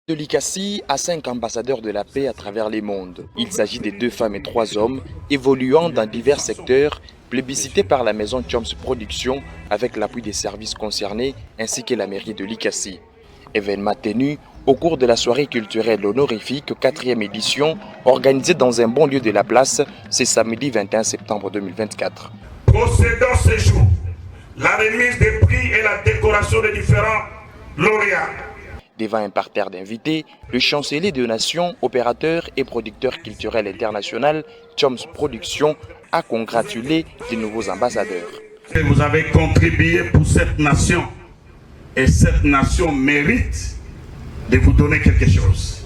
De l'ICASI a 5 ambassadeurs de la paix à travers les mondes. Il s'agit de 2 femmes et 3 hommes évoluant dans divers secteurs, plébiscités par la maison Choms Production avec l'appui des services concernés ainsi que la mairie de l'ICASI. Événement tenu au cours de la soirée culturelle honorifique 4e édition organisée dans un bon lieu de la place ce samedi 21 septembre 2024. Procédant ce jour, la remise des prix et la décoration des différents lauréats. Devant un parterre d'invités, le chancelier de nation, opérateur et producteur culturel international, Choms Production, a congratulé les nouveaux ambassadeurs. Vous avez contribué pour cette nation et cette nation mérite de vous donner quelque chose.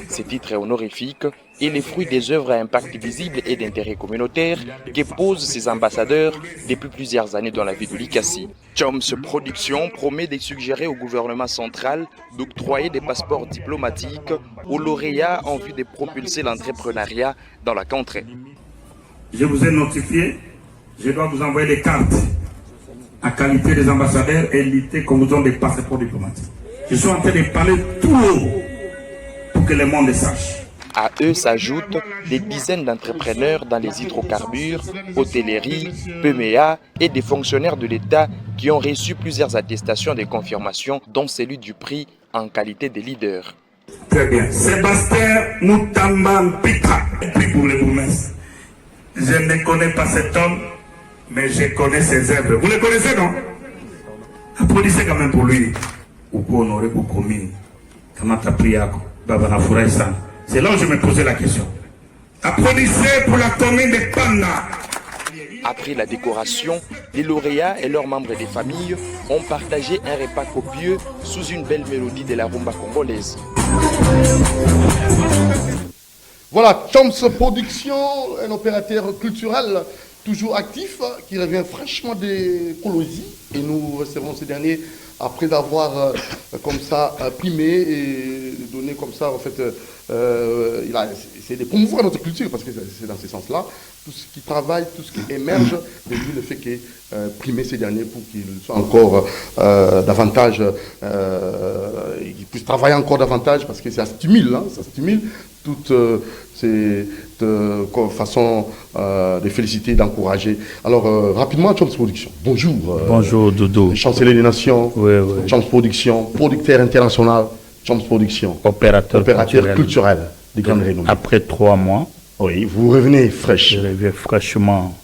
Ce titre est honorifique et les fruits des œuvres à impact visible et d'intérêt communautaire que posent ces ambassadeurs depuis plusieurs années dans la vie de l'ICASI. Choms Production promet de suggérer au gouvernement central d'octroyer des passeports diplomatiques aux lauréats en vue de propulser l'entrepreneuriat dans la contrée. Je vous ai notifié, je dois vous envoyer les cartes à qualité des ambassadeurs et lutter qu'on vous donne des passeports diplomatiques. Je suis en train de parler tout haut pour que le monde le sache. À eux s'ajoutent des dizaines d'entrepreneurs dans les hydrocarbures, hôtellerie, PMEA et des fonctionnaires de l'État qui ont reçu plusieurs attestations de confirmation, dont celui du prix en qualité de leader. Très bien. Sébastien Moutamba Mpika, prix pour le bourgmestre. Je ne connais pas cet homme, mais je connais ses œuvres. Vous le connaissez, non? Applaudissez quand même pour lui. Ou pour honorer pour commune. Comment t'as pris à Babana Fouraïsan? C'est là où je me posais la question. Applaudissez pour la commune de Panda. Après la décoration, les lauréats et leurs membres des familles ont partagé un repas copieux sous une belle mélodie de la rumba congolaise. Voilà, Choms Production, un opérateur culturel toujours actif, qui revient fraîchement des Colosie. Et nous recevons ce dernier après avoir comme ça primé et donné comme ça, en fait, il a essayé de promouvoir notre culture, parce que c'est dans ce sens-là, tout ce qui travaille, tout ce qui émerge de lui, le fait qu'il primer ces derniers pour qu'ils soient encore davantage, qu'ils puissent travailler encore davantage, parce que ça stimule toute cette façon de féliciter, d'encourager. Alors, rapidement, Choms Production. Bonjour. Bonjour, Doudou. Chancelier des Nations, oui. Choms Production, producteur international, Choms Production. Opérateur culturel de grande renommée. Après 3 mois, oui, vous revenez fraîche. Je reviens fraîchement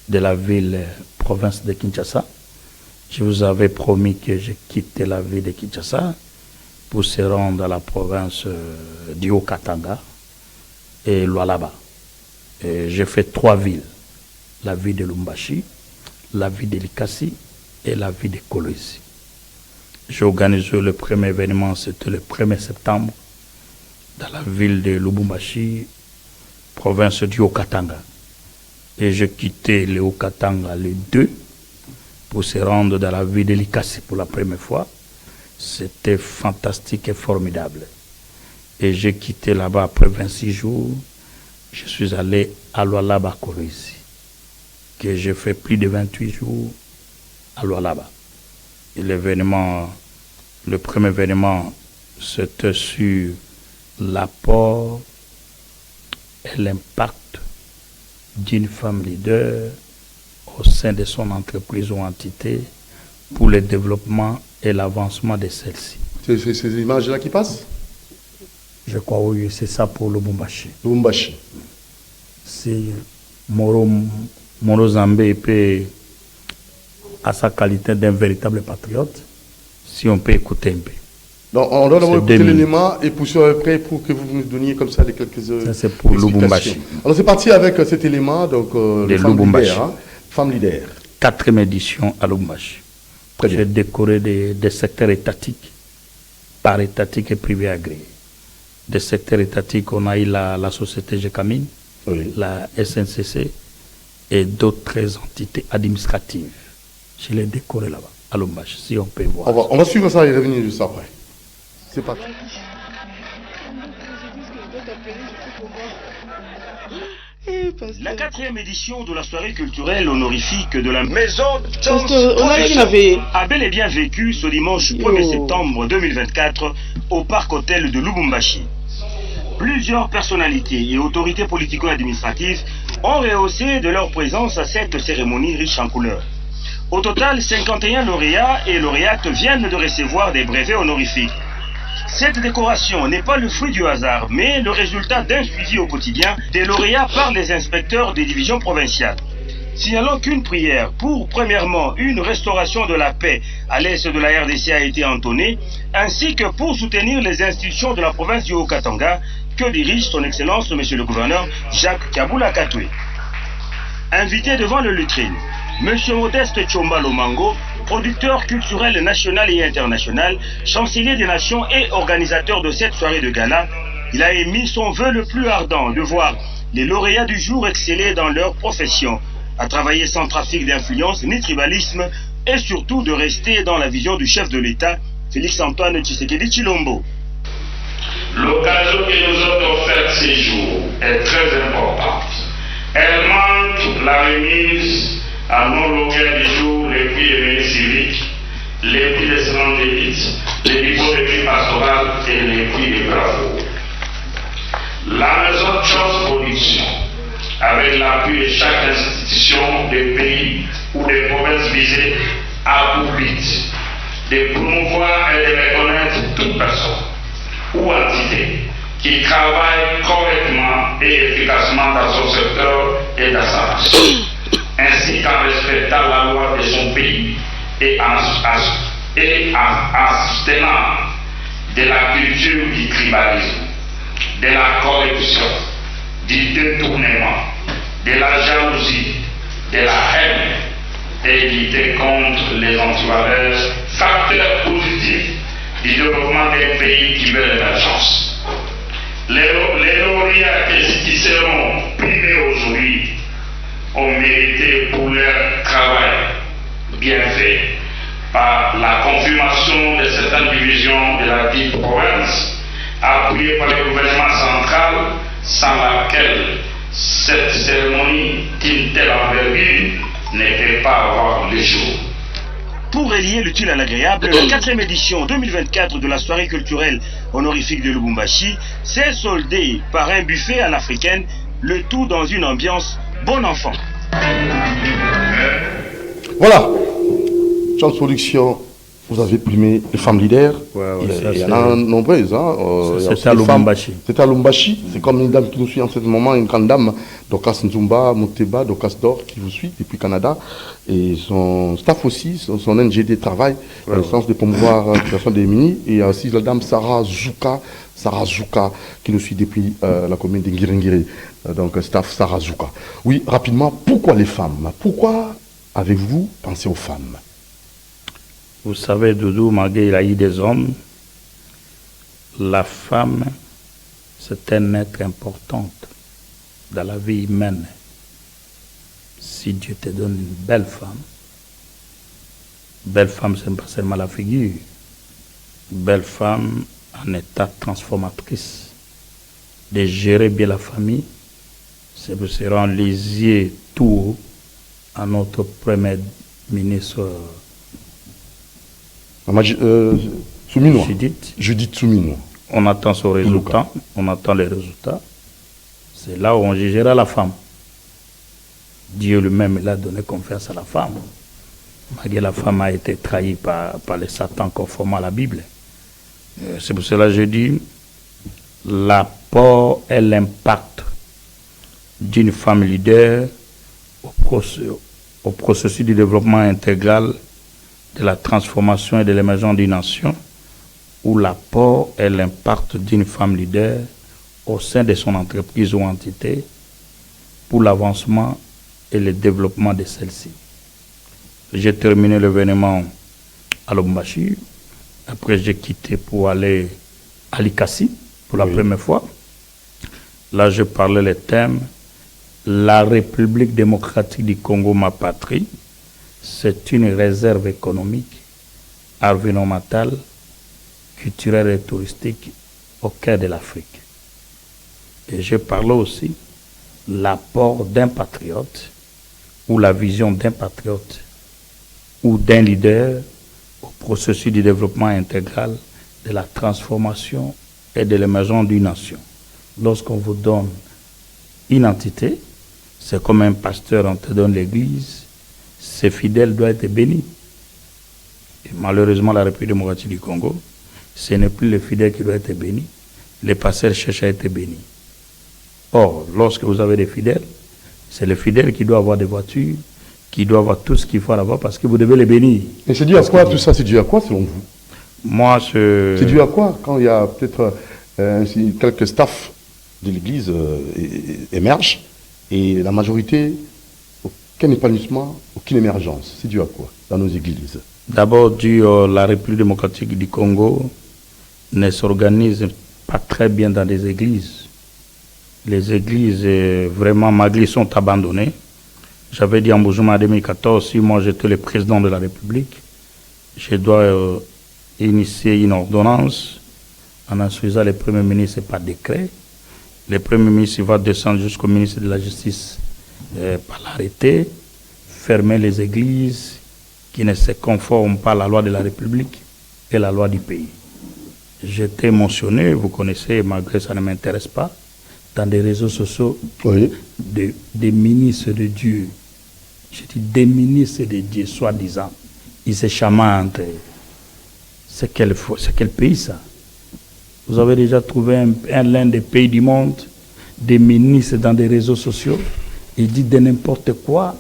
de la ville, province de Kinshasa. Je vous avais promis que je quittais la ville de Kinshasa pour se rendre à la province du Haut-Katanga et Lualaba. J'ai fait 3 villes, la ville de Lubumbashi, la ville de l'ICASI et la ville de Kolwezi. J'ai organisé le premier événement, c'était le 1er septembre, dans la ville de Lubumbashi, province du Haut-Katanga. Et j'ai quitté le Haut-Katanga le 2 pour se rendre dans la ville de l'ICASI pour la première fois. C'était fantastique et formidable. Et j'ai quitté là-bas après 26 jours. Je suis allé à Lualaba, Kolwezi, que j'ai fait plus de 28 jours à Lualaba. Et le premier événement, c'était sur l'apport et l'impact d'une femme leader au sein de son entreprise ou entité pour le développement et l'avancement de celle-ci. C'est ces images-là qui passent? Je crois oui, c'est ça pour Lubumbashi. Lubumbashi. Si Moro Zambé peut, à sa qualité d'un véritable patriote, si on peut écouter un peu. Donc on doit d'abord écouter l'élément et pousser après pour que vous nous donniez comme ça quelques ça c'est pour Lubumbashi. Alors c'est parti avec cet élément, donc de Lubumbashi. Femme leader. 4e édition à Lubumbashi. J'ai décoré des secteurs étatiques, par étatique et privé agréé. Des secteurs étatiques, on a eu la société GECAMINE, oui, la SNCC et d'autres entités administratives. Je l'ai décoré là-bas, à Lubumbashi, si on peut voir. On va suivre ça et revenir juste après. C'est parti. La 4e édition de la soirée culturelle honorifique de la maison Choms Production a bel et bien vécu ce dimanche 1er septembre 2024 au parc hôtel de Lubumbashi. Plusieurs personnalités et autorités politico-administratives ont rehaussé de leur présence à cette cérémonie riche en couleurs. Au total, 51 lauréats et lauréates viennent de recevoir des brevets honorifiques. Cette décoration n'est pas le fruit du hasard, mais le résultat d'un suivi au quotidien des lauréats par les inspecteurs des divisions provinciales. Signalons qu'une prière pour, premièrement, une restauration de la paix à l'est de la RDC a été entonnée, ainsi que pour soutenir les institutions de la province du Haut-Katanga, que dirige son Excellence, Monsieur le Gouverneur Jacques Kabula Katwe. Invité devant le lutrine, Monsieur Modeste Tchomba Lomango, producteur culturel national et international, chancelier des nations et organisateur de cette soirée de gala, il a émis son vœu le plus ardent de voir les lauréats du jour exceller dans leur profession, à travailler sans trafic d'influence ni tribalisme et surtout de rester dans la vision du chef de l'État, Félix-Antoine Tshisekedi Tshilombo. L'occasion que nous avons offerte ces jours est très importante. Elle manque la remise à nos lauréats du jour les prix de mérite civique, les prix d'excellence d'élite, les diplômes de prix pastoral et les prix de bravo. La maison Chose Production, avec l'appui de chaque institution des pays ou des provinces visées, a pour but de promouvoir et de reconnaître toute personne ou entité qui travaille correctement et efficacement dans son secteur et dans sa mission, ainsi qu'en respectant la loi de son pays et en soutenant de la culture du tribalisme, de la corruption, du détournement, de la jalousie, de la haine et lutter contre les antivaleurs, facteurs positifs du développement des pays qui veulent l'émergence. Les lauréats qui seront primés aujourd'hui ont mérité pour leur travail bien fait par la confirmation de certaines divisions de la dite province, appuyée par le gouvernement central, sans laquelle cette cérémonie d'une telle envergure ne peut pas avoir le jour. Pour relier l'utile à l'agréable, la 4e édition 2024 de la soirée culturelle honorifique de Lubumbashi s'est soldée par un buffet à l'africaine, le tout dans une ambiance bon enfant. Voilà, Chance Production, vous avez primé les femmes leaders. Il y en a nombreuses. C'était à Lubumbashi. C'était à Lubumbashi. C'est comme une dame qui nous suit en ce moment, une grande dame, Dokas Nzumba, Moteba, Dokas Dor, qui vous suit depuis Canada. Et son staff aussi, son NGD travaille dans le sens de promouvoir la personne des démunis. Et il y a aussi la dame Sarah Zouka, qui nous suit depuis la commune de Ngiringiri. Donc, staff Sarah Zouka. Oui, rapidement, pourquoi les femmes? Pourquoi avez-vous pensé aux femmes? Vous savez, Doudou, malgré il a eu des hommes, la femme, c'est un être important dans la vie humaine. Si Dieu te donne une belle femme, c'est pas seulement la figure. Belle femme en état transformatrice, de gérer bien la famille, c'est pour se rendre les yeux tout haut à notre premier ministre. Souminois. Judith Souminois. On attend son résultat, on attend les résultats. C'est là où on jugera la femme. Dieu lui-même, il a donné confiance à la femme. Malgré la femme a été trahie par les Satan conformément à la Bible. C'est pour cela que je dis l'apport et l'impact d'une femme leader au processus du développement intégral de la transformation et de l'émergence d'une nation, ou l'apport et l'impact d'une femme leader au sein de son entreprise ou entité pour l'avancement et le développement de celle-ci. J'ai terminé l'événement à Lubumbashi. Après, j'ai quitté pour aller à Likasi pour la première fois. Là, je parlais les thèmes « La République démocratique du Congo, ma patrie ». C'est une réserve économique, environnementale, culturelle et touristique au cœur de l'Afrique. Et je parlais aussi l'apport d'un patriote ou la vision d'un patriote ou d'un leader au processus du développement intégral de la transformation et de l'émergence d'une nation. Lorsqu'on vous donne une entité, c'est comme un pasteur, on te donne l'église, ses fidèles doivent être bénis. Et malheureusement, la République démocratique du Congo, ce n'est plus les fidèles qui doivent être bénis, les pasteurs cherchent à être bénis. Or, lorsque vous avez des fidèles, c'est les fidèles qui doivent avoir des voitures, qui doivent avoir tout ce qu'il faut avoir parce que vous devez les bénir. Et c'est dû à quoi tout ça? C'est dû à quoi selon vous? Moi, c'est dû à quoi quand il y a peut-être quelques staffs de l'Église émergent et la majorité, aucun épanouissement, aucune émergence? C'est dû à quoi dans nos églises? D'abord, dû à la République démocratique du Congo ne s'organise pas très bien dans des églises. Les églises, vraiment, malgré sont abandonnées. J'avais dit en Bujumbura en 2014, si moi j'étais le président de la République, je dois initier une ordonnance en instruisant le Premier ministre par décret. Le Premier ministre va descendre jusqu'au ministre de la Justice par l'arrêté, fermer les églises qui ne se conforment pas à la loi de la République et la loi du pays. J'étais mentionné, vous connaissez, malgré ça ne m'intéresse pas, dans des réseaux sociaux, oui, des ministres de Dieu. Je dis des ministres de Dieu, soi-disant. Ils se chamaillent entre eux. C'est quel pays ça? Vous avez déjà trouvé l'un des pays du monde, des ministres dans des réseaux sociaux, ils disent de n'importe quoi,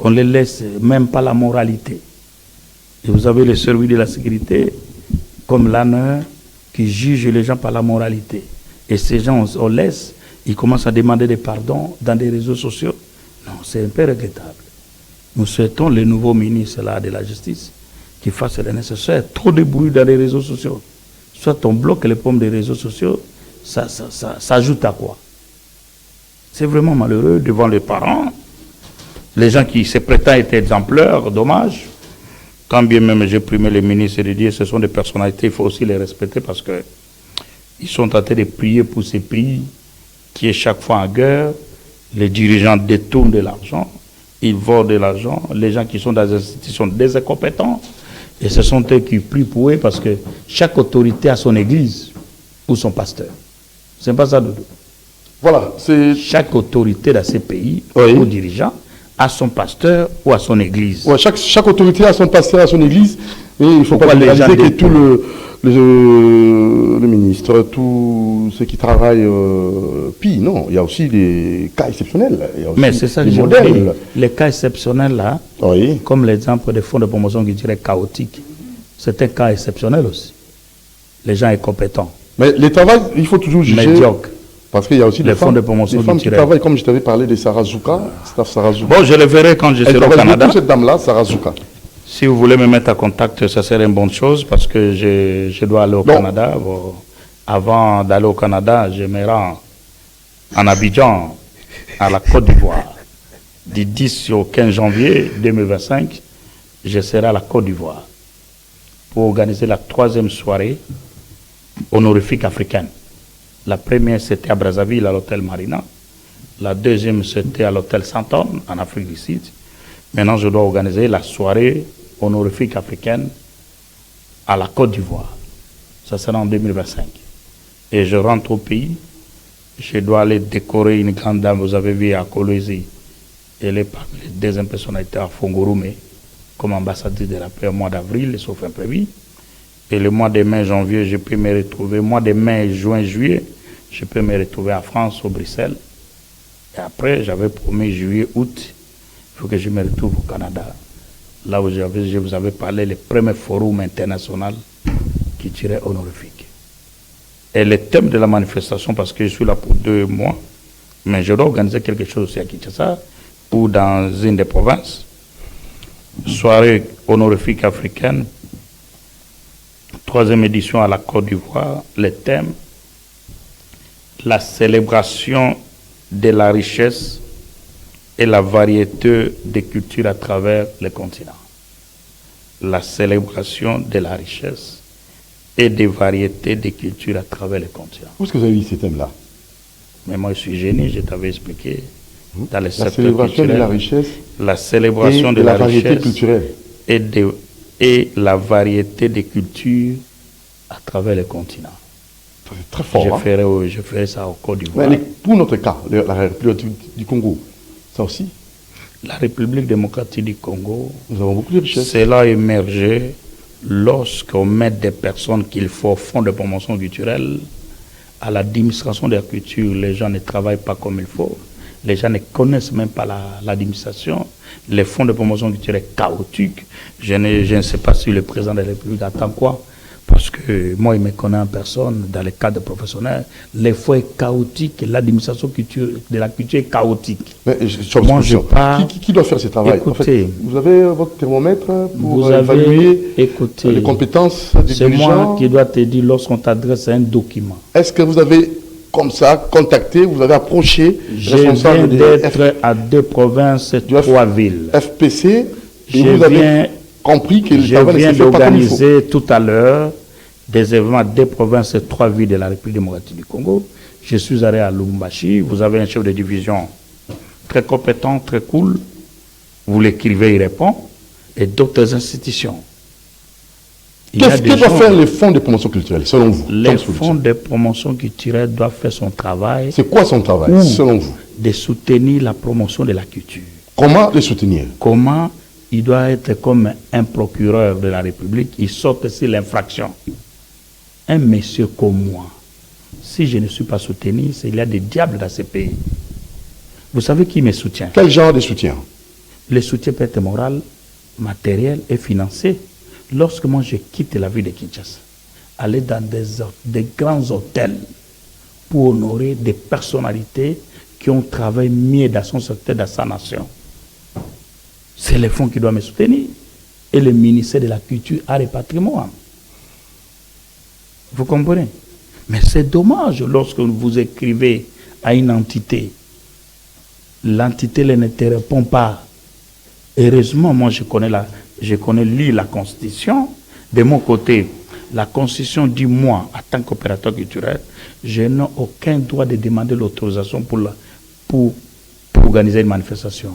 on les laisse même pas la moralité. Et vous avez le service de la sécurité, comme l'ANR, qui juge les gens par la moralité. Et ces gens, on laisse, ils commencent à demander des pardons dans des réseaux sociaux. Non, c'est un peu regrettable. Nous souhaitons le nouveau ministre là, de la Justice qui fasse le nécessaire. Trop de bruit dans les réseaux sociaux. Soit on bloque les pommes des réseaux sociaux, ça ajoute à quoi? C'est vraiment malheureux devant les parents. Les gens qui se prétendent être exemplaires, dommage. Quand bien même j'ai primé les ministres de Dieu, ce sont des personnalités, il faut aussi les respecter parce que ils sont en train de prier pour ces pays qui est chaque fois en guerre. Les dirigeants détournent de l'argent, ils volent de l'argent. Les gens qui sont dans les institutions des incompétents. Et ce sont eux qui prient pour eux parce que chaque autorité a son église ou son pasteur. C'est pas ça, Doudou. Voilà, c'est... Chaque autorité dans ces pays, oui, ou dirigeant, a son pasteur ou a son église. Ouais, chaque autorité a son pasteur, a son église. Et il ne faut pas réaliser que tout le ministre, tous ceux qui travaillent pillent. Non, il y a aussi des cas exceptionnels. Il y a aussi mais c'est ça que des je modèles. dis. Les cas exceptionnels là, oui, comme l'exemple des fonds de promotion qui dirait chaotique, c'est un cas exceptionnel aussi. Les gens incompétents. Mais les travail, il faut toujours juger. Médiocre. Parce qu'il y a aussi les fonds de promotion qui travaillent, comme je t'avais parlé de Sarah Zouka, staff Sarah Zouka. Bon, je le verrai quand je serai au Canada. Cette dame-là, Sarah Zouka. Si vous voulez me mettre en contact, ça serait une bonne chose parce que je dois aller au Canada. Bon, avant d'aller au Canada, je me rends en Abidjan, à la Côte d'Ivoire. Du 10 au 15 janvier 2025, je serai à la Côte d'Ivoire pour organiser la 3e soirée honorifique africaine. La première, c'était à Brazzaville, à l'hôtel Marina. La deuxième, c'était à l'hôtel Santon, en Afrique du Sud. Maintenant, je dois organiser la soirée honorifique africaine à la Côte d'Ivoire. Ça sera en 2025. Et je rentre au pays. Je dois aller décorer une grande dame, vous avez vu à Kolwezi. Elle est parmi les deuxièmes personnalités à Fongorume, comme ambassadrice de la paix au mois d'avril, sauf imprévu. Et le mois de mai, janvier, je peux me retrouver. Mois de mai, juin, juillet, je peux me retrouver à France, au Bruxelles. Et après, j'avais promis juillet, août, il faut que je me retrouve au Canada. Là où je vous avais parlé, le premier forum international qui tirait honorifique. Et le thème de la manifestation, parce que je suis là pour 2 mois, mais je dois organiser quelque chose aussi à Kinshasa ou dans une des provinces. Soirée honorifique africaine, 3e édition à la Côte d'Ivoire, le thème, la célébration de la richesse et la variété des cultures à travers le continent. La célébration de la richesse et des variétés des cultures à travers le continent. Où est-ce que vous avez vu ces thèmes-là? Mais moi, je suis génie, je t'avais expliqué. Dans les la célébration de la richesse, la célébration de la variété richesse culturelle et la variété des cultures à travers le continent. C'est très fort. Je ferai ça au Côte d'Ivoire. Mais pour notre cas, la République du Congo, ça aussi, La République démocratique du Congo, nous avons beaucoup de richesses. cela a émergé lorsqu'on met des personnes qu'il faut au fonds de promotion culturelle à l'administration de la culture. Les gens ne travaillent pas comme il faut. Les gens ne connaissent même pas l'administration. Les fonds de promotion culturelle chaotiques. Je ne sais pas si le président de la République attend quoi. Parce que moi, il me connaît en personne, dans le cadre professionnel. Les fonds sont chaotiques, l'administration de la culture est chaotique. Mais, moi, je parle... Qui doit faire ce travail? Écoutez, en fait, vous avez votre thermomètre pour vous évaluer écoutez, les compétences des c'est dirigeants? moi qui dois te dire lorsqu'on t'adresse un document. Est-ce que vous avez, comme ça, contacté, vous avez approché Je le viens responsable d'être à 2 provinces, 3 villes. FPC, et Je vous avez viens, compris que le je travail ne viens se fait pas comme il faut? d'organiser tout à l'heure des événements à 2 provinces et 3 villes de la République démocratique du Congo. Je suis allé à Lubumbashi. Vous avez un chef de division très compétent, très cool. Vous l'écrivez, il répond. Et d'autres institutions. Qu'est-ce que doivent faire les fonds de promotion culturelle, selon vous? Les fonds de promotion culturelle doivent faire son travail. C'est quoi son travail, selon vous? De soutenir la promotion de la culture. Comment les soutenir? Comment il doit être comme un procureur de la République, il saute sur l'infraction. Un monsieur comme moi, si je ne suis pas soutenu, c'est il y a des diables dans ce pays. Vous savez qui me soutient? Quel genre de soutien? Le soutien peut être moral, matériel et financier. Lorsque moi je quitte la ville de Kinshasa, aller dans des grands hôtels pour honorer des personnalités qui ont travaillé mieux dans son secteur, dans sa nation. C'est les fonds qui doivent me soutenir. Et le ministère de la Culture, Art et Patrimoine. Vous comprenez? Mais c'est dommage lorsque vous écrivez à une entité, l'entité ne te répond pas. Heureusement, moi je connais lire la Constitution. De mon côté, la Constitution dit moi, en tant qu'opérateur culturel, je n'ai aucun droit de demander l'autorisation pour organiser une manifestation.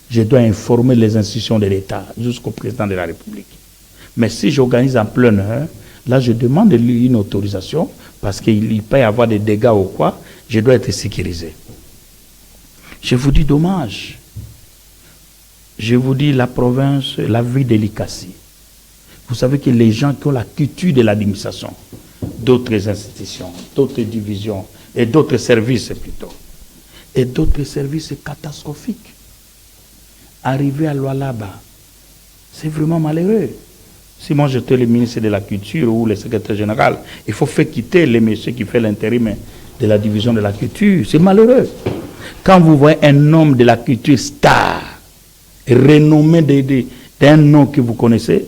Je dois informer les institutions de l'État jusqu'au président de la République. Mais si j'organise en plein heure, là je demande une autorisation parce qu'il peut y avoir des dégâts ou quoi, je dois être sécurisé. Je vous dis dommage. Je vous dis la province, la ville de Likasi. Vous savez que les gens qui ont la culture de l'administration, d'autres institutions, d'autres divisions et d'autres services plutôt, et d'autres services catastrophiques, arriver à Lualaba, c'est vraiment malheureux. Si moi j'étais le ministre de la Culture ou le secrétaire général, il faut faire quitter les messieurs qui font l'intérim de la division de la culture. C'est malheureux. Quand vous voyez un homme de la culture star, renommé d'un nom que vous connaissez,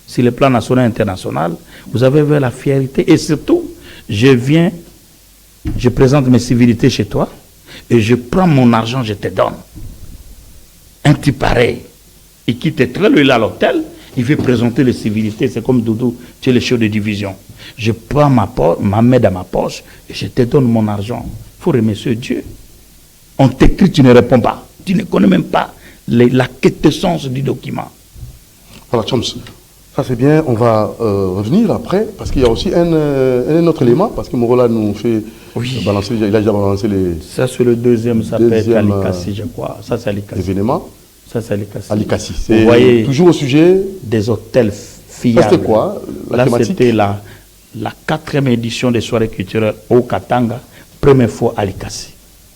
sur le plan national et international, vous avez vers la fierté. Et surtout, je présente mes civilités chez toi, et je prends mon argent, je te donne. Un type pareil, et qui te traite à l'hôtel, il veut présenter les civilités, c'est comme Doudou, tu es le chef de division. Je prends ma main dans ma poche, et je te donne mon argent. Il faut remercier Dieu. On t'écrit, tu ne réponds pas. Tu ne connais même pas la quintessence du document. Voilà, Chums, ça c'est bien, on va revenir après, parce qu'il y a aussi un autre élément, parce que Morola nous fait balancer, il a déjà balancé les... Ça c'est le deuxième, ça peut être Alikasi, je crois. Ça c'est Alikasi. Événement. Ça c'est Alikasi. Alikasi, vous voyez, toujours au sujet... Des hôtels fiables. C'était quoi, là c'était la 4e édition des soirées culturelles au Katanga, première fois à Alikasi.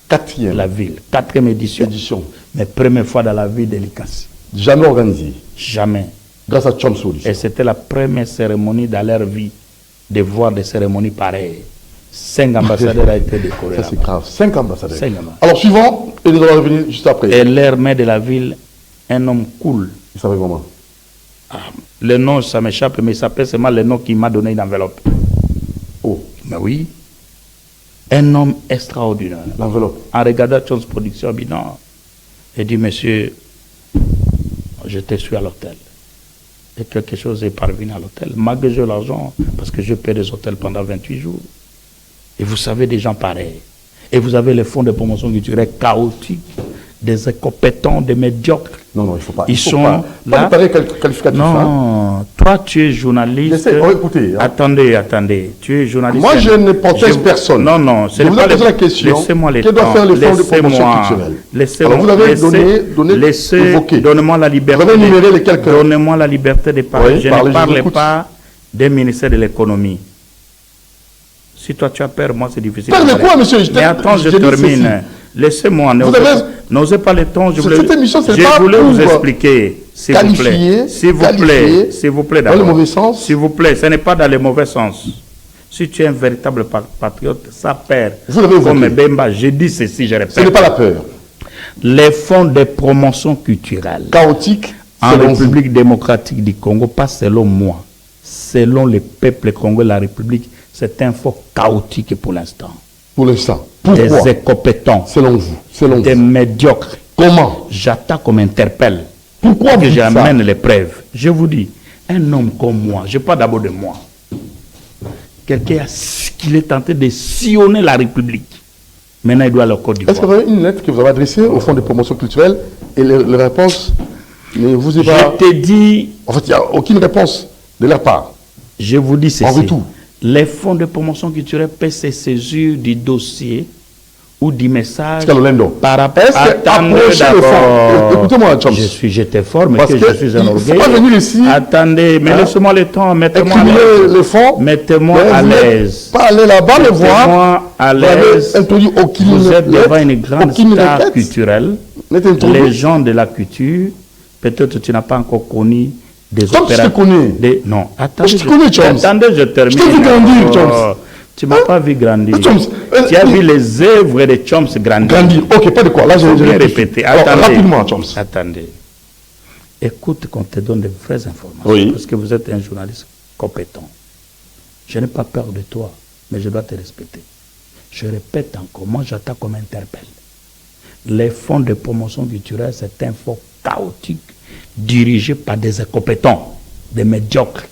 4e. La ville, 4e édition. Mais première fois dans la ville d'Alikasi. Jamais organisé. Jamais. Grâce à Chums Solution. Et c'était la première cérémonie dans leur vie de voir des cérémonies pareilles. 5 ambassadeurs ont été décorés. Ça c'est grave. 5 ambassadeurs. 5 ambassadeurs. Alors suivant, et nous allons revenir juste après. Et l'air maire de la ville, un homme cool. Il s'appelle comment? Le nom, ça m'échappe, mais il s'appelle seulement le nom qui m'a donné une enveloppe. Oh. Mais oui. Un homme extraordinaire. L'enveloppe. En regardant Chums Production, non. Il dit, monsieur, je te suis à l'hôtel. Et quelque chose est parvenu à l'hôtel. Malgré j'ai l'argent, parce que je paie des hôtels pendant 28 jours. Et vous savez des gens pareils. Et vous avez les fonds de promotion culturelle chaotiques, des incompétents, des médiocres. Non, il ne faut pas. Ils sont pas là. pareil qualificatif. Non, toi tu es journaliste. Écoutez. Attendez. Tu es journaliste. Moi, je ne protège personne. Non. Je vous ai posé la question. Laissez-moi les que doit faire le fonds de promotion culturelle? Alors, vous avez donné, donnez-moi la liberté. Vous avez énuméré les quelques. Donnez-moi la liberté de parler. Oui, je ne parle pas des ministères de l'économie. Si toi tu as peur, moi c'est difficile. Peur de quoi, monsieur? Mais attends, je termine. Laissez-moi. N'osez pas le temps. Cette émission, c'est pas je voulais pour vous expliquer. S'il vous plaît. S'il vous plaît. Dans le mauvais sens. S'il vous plaît, ce n'est pas dans le mauvais sens. Si tu es un véritable patriote, ça perd. Vous l'avez comme Bemba, je dis ceci, je répète. Ce n'est pas la peur. Les fonds de promotion culturelle. Chaotique. En République démocratique du Congo, pas selon moi. Selon le peuple congolais, la République, c'est un fonds chaotique pour l'instant. Pour l'instant. Pourquoi? Des incompétents. Selon vous. Des médiocres. Comment? J'attaque comme interpelle. Pourquoi que j'amène les preuves? Je vous dis, un homme comme moi, je parle d'abord de moi. Quelqu'un qui est tenté de sillonner la République. Maintenant, il doit aller au Côte d'Ivoire. Est-ce que vous avez une lettre que vous avez adressée au Fonds de promotion culturelle et les réponses ne vous est pas... Je t'ai dit... En fait, il n'y a aucune réponse de leur part. Je vous dis ceci. En retour. Les fonds de promotion culturelle peuvent se saisir du dossier ou du message par rapport à... Écoutez-moi, Chomps. J'étais fort, mais que je suis un orgueil. Pas venir ici. Attendez, mais laissez-moi le temps. Mettez-moi les fonds. Mettez-moi à l'aise. Pas aller là-bas le voir. Mettez-moi à l'aise. Vous êtes devant une grande star culturelle. Les gens de la culture, peut-être tu n'as pas encore connu des opérateurs. Non, attendez, je termine. Je t'ai vu grandir, Chomps. Tu ne m'as pas vu grandir. Tu as vu les œuvres de Chomps grandir. Ok, pas de quoi. Là, je vais répéter. Alors, rapidement, Chomps. Attendez. Écoute qu'on te donne de vraies informations. Oui. Parce que vous êtes un journaliste compétent. Je n'ai pas peur de toi, mais je dois te respecter. Je répète encore, moi j'attaque comme interpelle. Les fonds de promotion culturelle, c'est un fonds chaotique, dirigé par des incompétents, des médiocres.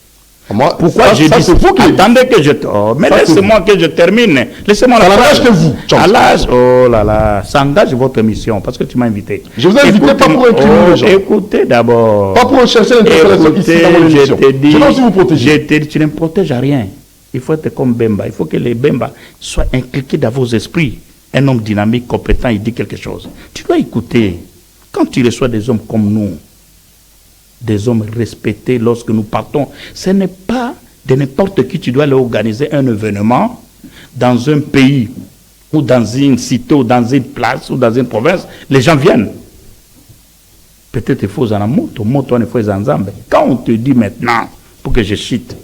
Pourquoi j'ai dit ça? Attendez que je... mais laissez-moi que je termine. Laissez-moi la phrase. Que vous. À l'âge, oh là là, ça engage votre mission parce que tu m'as invité. Je vous ai invité pas pour incriminer les gens. Écoutez d'abord. Pas pour chercher l'interpellation ici dans mon émission. Je dois aussi vous protéger. Tu ne me protèges à rien. Il faut être comme Bemba. Il faut que les Bemba soient impliqués dans vos esprits. Un homme dynamique, compétent, il dit quelque chose. Tu dois écouter. Quand tu reçois des hommes comme nous, des hommes respectés lorsque nous partons, ce n'est pas de n'importe qui. Tu dois aller organiser un événement dans un pays ou dans une cité ou dans une place ou dans une province. Les gens viennent. Peut-être il faut en moto, il faut en zambe. Quand on te dit maintenant, pour que je cite,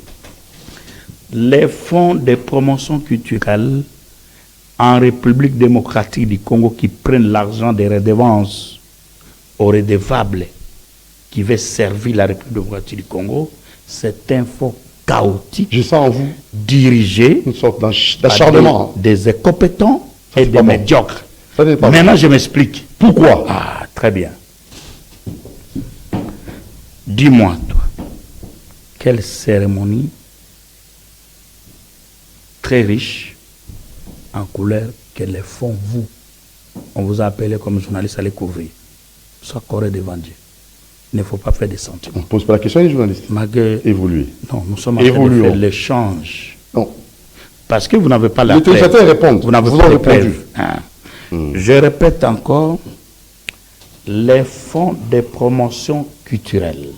les fonds de promotion culturelle en République démocratique du Congo qui prennent l'argent des redevances aux redevables qui veut servir la République démocratique du Congo, c'est un fonds chaotique. Je sens en vous dirigé une sorte d'acharnement. Des incompétents et des médiocres. Maintenant, je m'explique. Pourquoi? Ah, très bien. Dis-moi, toi, quelle cérémonie très riche en couleurs que les fonds, vous, on vous a appelé comme journaliste à les couvrir. Soit coré devant Dieu. Il ne faut pas faire des sentiments. On ne pose pas la question, les journalistes. Évoluer. Non, nous sommes en train de faire l'échange. Non. Parce que vous n'avez pas la preuve. Vous n'avez pas répondu. Hein. Je répète encore, les fonds de promotion culturelle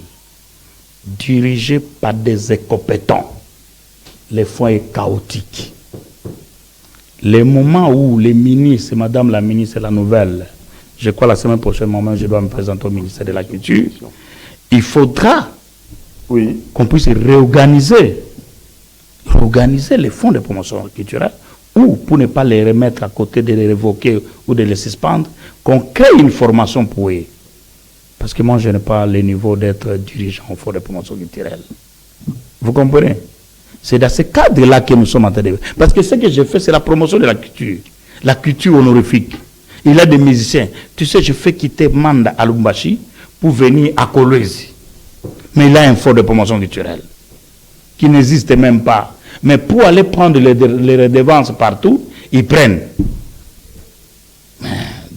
dirigés par des incompétents, les fonds est chaotique. Les moments où les ministres, madame la ministre de la Nouvelle, je crois la semaine prochaine, je dois me présenter au ministère de la Culture, il faudra qu'on puisse réorganiser les fonds de promotion culturelle, ou pour ne pas les remettre à côté, de les révoquer ou de les suspendre, qu'on crée une formation pour eux. Parce que moi, je n'ai pas le niveau d'être dirigeant au fonds de promotion culturelle. Vous comprenez? C'est dans ce cadre-là que nous sommes en train de... Parce que ce que j'ai fait, c'est la promotion de la culture honorifique. Il a des musiciens. Tu sais, je fais quitter Manda à Lubumbashi pour venir à Kolwezi. Mais il a un fonds de promotion culturelle qui n'existe même pas. Mais pour aller prendre les redevances partout, ils prennent.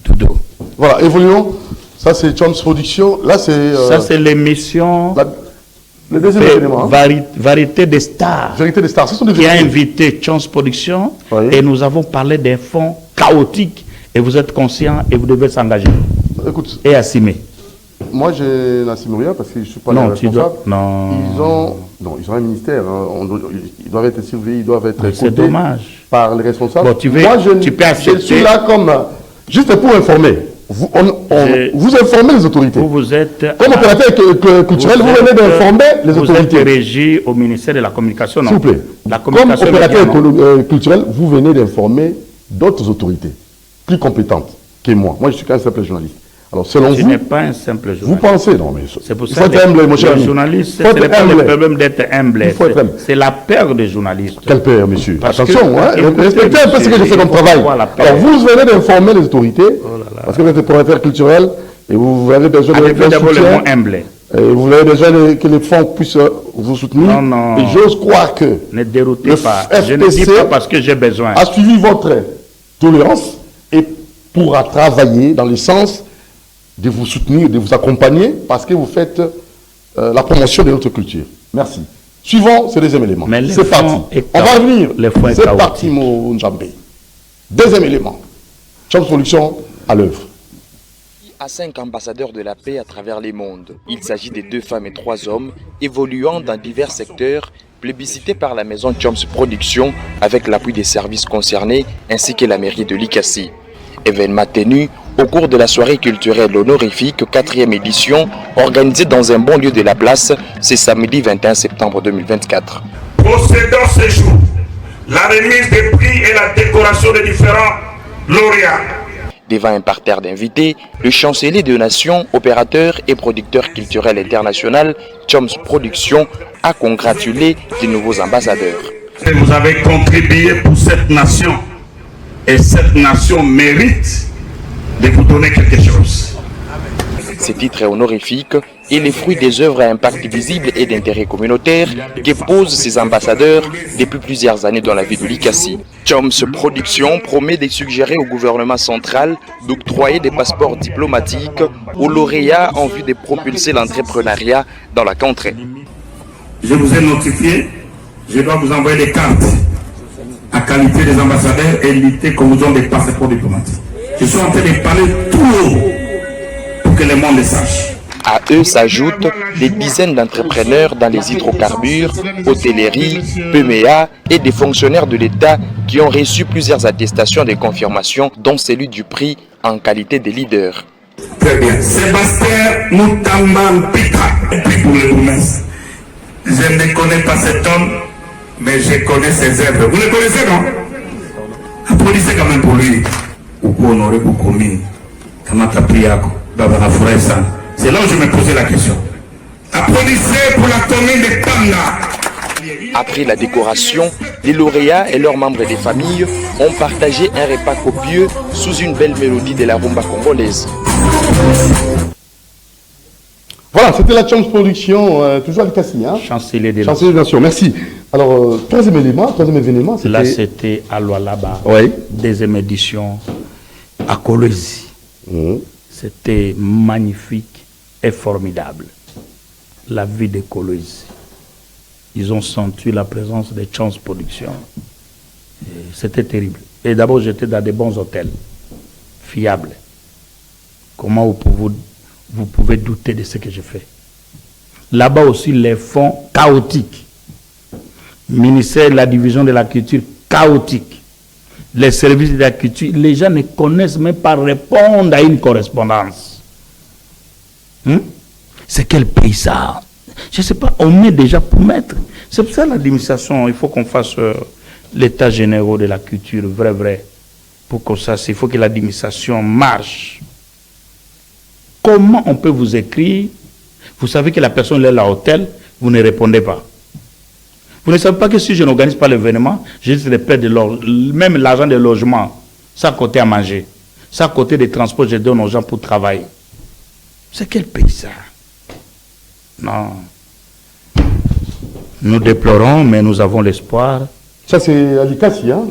Doudou. Voilà, évoluons. Ça, c'est Choms Production. Là, c'est... Ça, c'est l'émission le deuxième événement. Variété des stars. Vérité des stars. Ce sont des Qui a vérités. invité Choms Production. Oui. Et nous avons parlé des fonds chaotiques. Et vous êtes conscient et vous devez s'engager. Écoute, Et assumer. moi, je n'assume rien parce que je ne suis pas Non, le tu responsable. dois... Non. Ils ont un ministère. Hein. Ils doivent être surveillés, ils doivent être C'est écoutés dommage. par les responsables. Bon, tu peux je accepter. suis là comme... juste pour informer. Vous informez les autorités. Vous êtes... Comme opérateur culturel, vous venez d'informer les Vous autorités. êtes régi au ministère de la Communication, non? S'il vous plaît. La Comme communication opérateur média, non? culturel, vous venez d'informer d'autres autorités plus compétentes que moi. Moi, je suis qu'un simple journaliste. Alors, selon Tu vous, n'es pas un simple vous journaliste. pensez, non, mais C'est pour il ça faut que être humble, mon cher le ami. journaliste, Il faut ce n'est être pas le humble. problème d'être humble. Il faut être humble. C'est la peur des journalistes. Quel père, monsieur? Parce Attention, que- hein, écoutez, respectez un peu ce que je fais comme il faut travail. avoir la paix. Alors, vous venez d'informer les autorités, parce que vous êtes opérateur culturel, et vous avez besoin Avec d'un d'abord le soutien. mot humble. Et vous avez besoin que les fonds puissent vous soutenir. Non, non. Et j'ose croire que Ne déroutez le pas. Je ne dis FPC pas parce que j'ai besoin. a suivi votre tolérance et pourra travailler dans le sens de vous soutenir, de vous accompagner, parce que vous faites la promotion de notre culture. Merci. Suivant ces deuxième élément. Mais les C'est parti. fonds est On va chaotique. revenir. Les fonds est C'est chaotique. parti, mon Njambé. Deuxième élément. Choms Production à l'œuvre. À 5 ambassadeurs de la paix à travers les mondes. Il s'agit de 2 femmes et 3 hommes évoluant dans divers secteurs, plébiscités par la maison Choms Production avec l'appui des services concernés ainsi que la mairie de Likasi. Événement tenu au cours de la soirée culturelle honorifique 4e édition organisée dans un bon lieu de la place ce samedi 21 septembre 2024. Procédons ce jour la remise des prix et la décoration des différents lauréats. Devant un parterre d'invités, le chancelier de nation, opérateur et producteur culturel international, Choms Production, a congratulé les nouveaux ambassadeurs. Vous avez contribué pour cette nation et cette nation mérite de vous donner quelque chose. Ce titre honorifique est le fruit des œuvres à impact visible et d'intérêt communautaire que posent ces ambassadeurs depuis plusieurs années dans la vie de Likasi. Choms Production promet de suggérer au gouvernement central d'octroyer des passeports diplomatiques aux lauréats en vue de propulser l'entrepreneuriat dans la contrée. Je vous ai notifié, je dois vous envoyer des cartes à qualité des ambassadeurs et lutter qu'on vous donne des passeports diplomatiques. Je suis en train de parler tout haut pour que le monde le sache. À eux s'ajoutent des dizaines d'entrepreneurs dans les hydrocarbures, hôtellerie, PMEA et des fonctionnaires de l'État qui ont reçu plusieurs attestations de confirmation, dont celui du prix en qualité de leader. Très bien. Sébastien Moutamba Pika, pour le bourgmestre. Je ne connais pas cet homme, mais je connais ses œuvres. Vous le connaissez, non? Applaudissez quand même pour lui. Ou honoré pour commune. Kamata Priako, Babana Foresa. C'est là où je me posais la question. Applaudissez pour la commune de Panda. Après la décoration, les lauréats et leurs membres des familles ont partagé un repas copieux sous une belle mélodie de la rumba congolaise. Voilà, c'était la Choms Production, toujours à Likasi. Hein? Chancelier de Chancelier de nation, merci. Alors, troisième événement, c'était... Là, c'était à Lualaba, Oui. deuxième édition à Kolwezi. C'était magnifique et formidable. La vie de Kolwezi. Ils ont senti la présence des Choms Production. C'était terrible. Et d'abord, j'étais dans des bons hôtels, fiables. Comment vous pouvez douter de ce que je fais? Là-bas aussi, les fonds chaotiques. Ministère de la division de la culture chaotique. Les services de la culture, les gens ne connaissent même pas répondre à une correspondance. C'est quel pays ça? Je ne sais pas, on est déjà pour mettre. C'est pour ça l'administration, il faut qu'on fasse l'état général de la culture, vrai. Pour que ça, il faut que l'administration marche. Comment on peut vous écrire? Vous savez que la personne est là à l'hôtel, vous ne répondez pas. Vous ne savez pas que si je n'organise pas l'événement, je risque de perdre même l'argent de logement. Ça à côté à manger. Ça à côté des transports, je donne aux gens pour travailler. C'est quel pays ça? Non. Nous déplorons, mais nous avons l'espoir. Ça, c'est à Likasi, hein?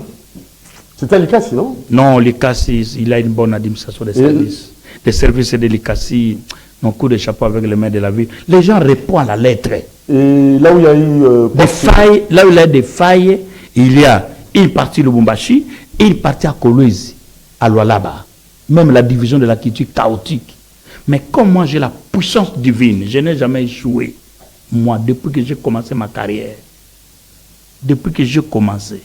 C'était à Likasi, non? Non, Likasi, il a une bonne administration des services. des services de l'ICACI, nos coups de chapeau avec le maire de la ville. Les gens répondent à la lettre. Et là où il y a eu... des failles, là où il y a des failles, il y a une partie de Lubumbashi et une partie à Kolwezi, à Lualaba. Même la division de la culture chaotique. Mais comme moi j'ai la puissance divine, je n'ai jamais échoué. Moi, depuis que j'ai commencé ma carrière, depuis que j'ai commencé,